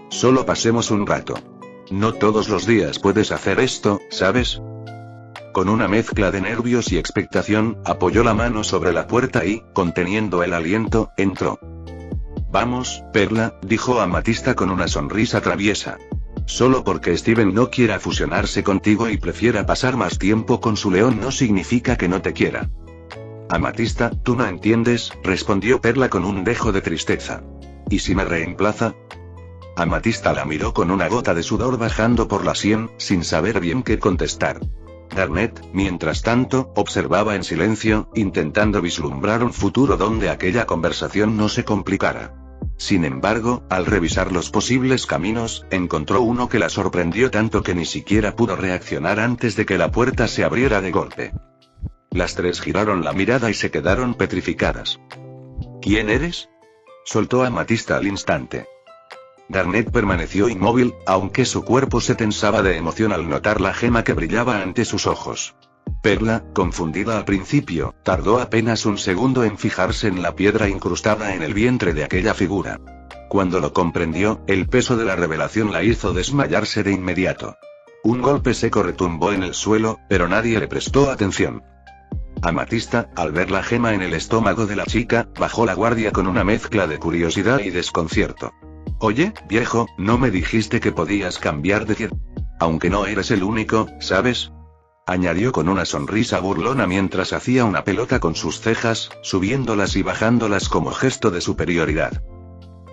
Solo pasemos un rato. No todos los días puedes hacer esto, ¿sabes? Con una mezcla de nervios y expectación, apoyó la mano sobre la puerta y, conteniendo el aliento, entró. Vamos, Perla, dijo Amatista con una sonrisa traviesa. Solo porque Steven no quiera fusionarse contigo y prefiera pasar más tiempo con su león no significa que no te quiera. Amatista, tú no entiendes, respondió Perla con un dejo de tristeza. ¿Y si me reemplaza? Amatista la miró con una gota de sudor bajando por la sien, sin saber bien qué contestar. Garnet, mientras tanto, observaba en silencio, intentando vislumbrar un futuro donde aquella conversación no se complicara. Sin embargo, al revisar los posibles caminos, encontró uno que la sorprendió tanto que ni siquiera pudo reaccionar antes de que la puerta se abriera de golpe. Las tres giraron la mirada y se quedaron petrificadas. ¿Quién eres?, soltó Amatista al instante. Garnet permaneció inmóvil, aunque su cuerpo se tensaba de emoción al notar la gema que brillaba ante sus ojos. Perla, confundida al principio, tardó apenas un segundo en fijarse en la piedra incrustada en el vientre de aquella figura. Cuando lo comprendió, el peso de la revelación la hizo desmayarse de inmediato. Un golpe seco retumbó en el suelo, pero nadie le prestó atención. Amatista, al ver la gema en el estómago de la chica, bajó la guardia con una mezcla de curiosidad y desconcierto. Oye, viejo, ¿no me dijiste que podías cambiar de cielo? Aunque no eres el único, ¿sabes?, añadió con una sonrisa burlona mientras hacía una pelota con sus cejas, subiéndolas y bajándolas como gesto de superioridad.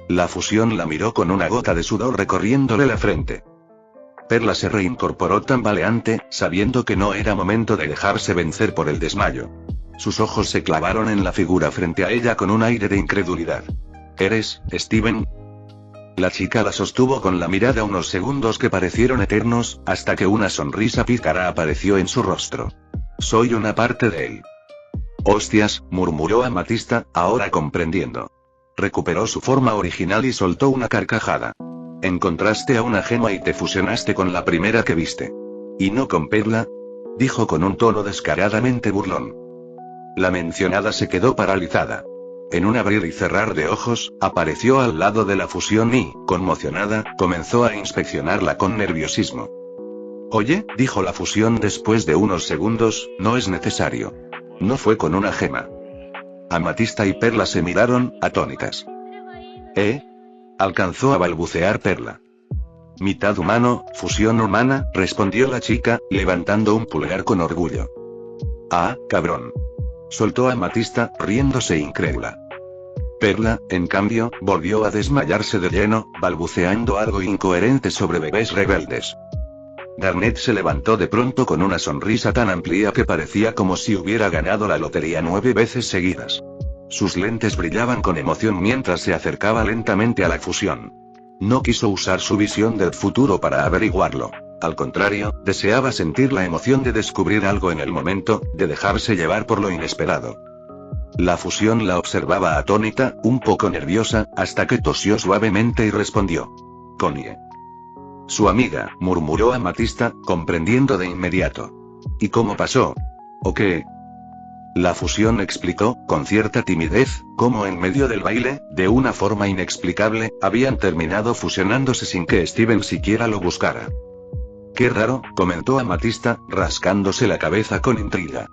La fusión la miró con una gota de sudor recorriéndole la frente. Perla se reincorporó tambaleante, sabiendo que no era momento de dejarse vencer por el desmayo. Sus ojos se clavaron en la figura frente a ella con un aire de incredulidad. ¿Eres, Steven? La chica la sostuvo con la mirada unos segundos que parecieron eternos, hasta que una sonrisa pícara apareció en su rostro. Soy una parte de él. Hostias, murmuró Amatista, ahora comprendiendo. Recuperó su forma original y soltó una carcajada. Encontraste a una gema y te fusionaste con la primera que viste. ¿Y no con Perla?, dijo con un tono descaradamente burlón. La mencionada se quedó paralizada. En un abrir y cerrar de ojos, apareció al lado de la fusión y, conmocionada, comenzó a inspeccionarla con nerviosismo. Oye, dijo la fusión después de unos segundos, no es necesario. No fue con una gema. Amatista y Perla se miraron, atónitas. Alcanzó a balbucear Perla. Mitad humano, fusión humana, respondió la chica, levantando un pulgar con orgullo. Ah, cabrón. Soltó Amatista, riéndose incrédula. Perla, en cambio, volvió a desmayarse de lleno, balbuceando algo incoherente sobre bebés rebeldes. Garnet se levantó de pronto con una sonrisa tan amplia que parecía como si hubiera ganado la lotería 9 veces seguidas. Sus lentes brillaban con emoción mientras se acercaba lentamente a la fusión. No quiso usar su visión del futuro para averiguarlo. Al contrario, deseaba sentir la emoción de descubrir algo en el momento, de dejarse llevar por lo inesperado. La fusión la observaba atónita, un poco nerviosa, hasta que tosió suavemente y respondió. Connie. Su amiga, murmuró Amatista, comprendiendo de inmediato. ¿Y cómo pasó? ¿O qué? La fusión explicó, con cierta timidez, cómo en medio del baile, de una forma inexplicable, habían terminado fusionándose sin que Steven siquiera lo buscara. Qué raro, comentó Amatista, rascándose la cabeza con intriga.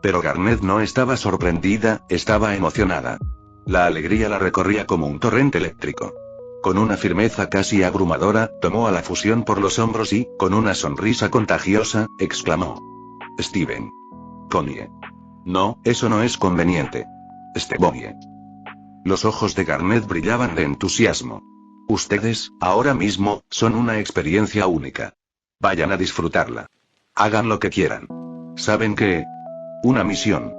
Pero Garnet no estaba sorprendida, estaba emocionada. La alegría la recorría como un torrente eléctrico. Con una firmeza casi abrumadora, tomó a la fusión por los hombros y, con una sonrisa contagiosa, exclamó. Steven. Connie. No, eso no es conveniente. Steven. Los ojos de Garnet brillaban de entusiasmo. Ustedes, ahora mismo, son una experiencia única. Vayan a disfrutarla. Hagan lo que quieran. ¿Saben qué? Una misión.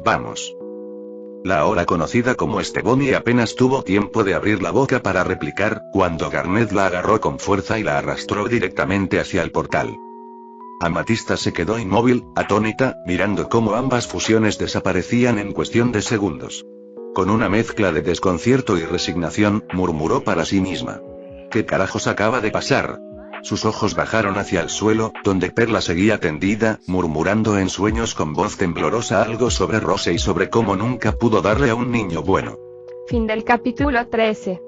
Vamos. La ahora conocida como Steven apenas tuvo tiempo de abrir la boca para replicar, cuando Garnet la agarró con fuerza y la arrastró directamente hacia el portal. Amatista se quedó inmóvil, atónita, mirando cómo ambas fusiones desaparecían en cuestión de segundos. Con una mezcla de desconcierto y resignación, murmuró para sí misma. ¿Qué carajos acaba de pasar? Sus ojos bajaron hacia el suelo, donde Perla seguía tendida, murmurando en sueños con voz temblorosa algo sobre Rose y sobre cómo nunca pudo darle a un niño bueno. Fin del capítulo 13.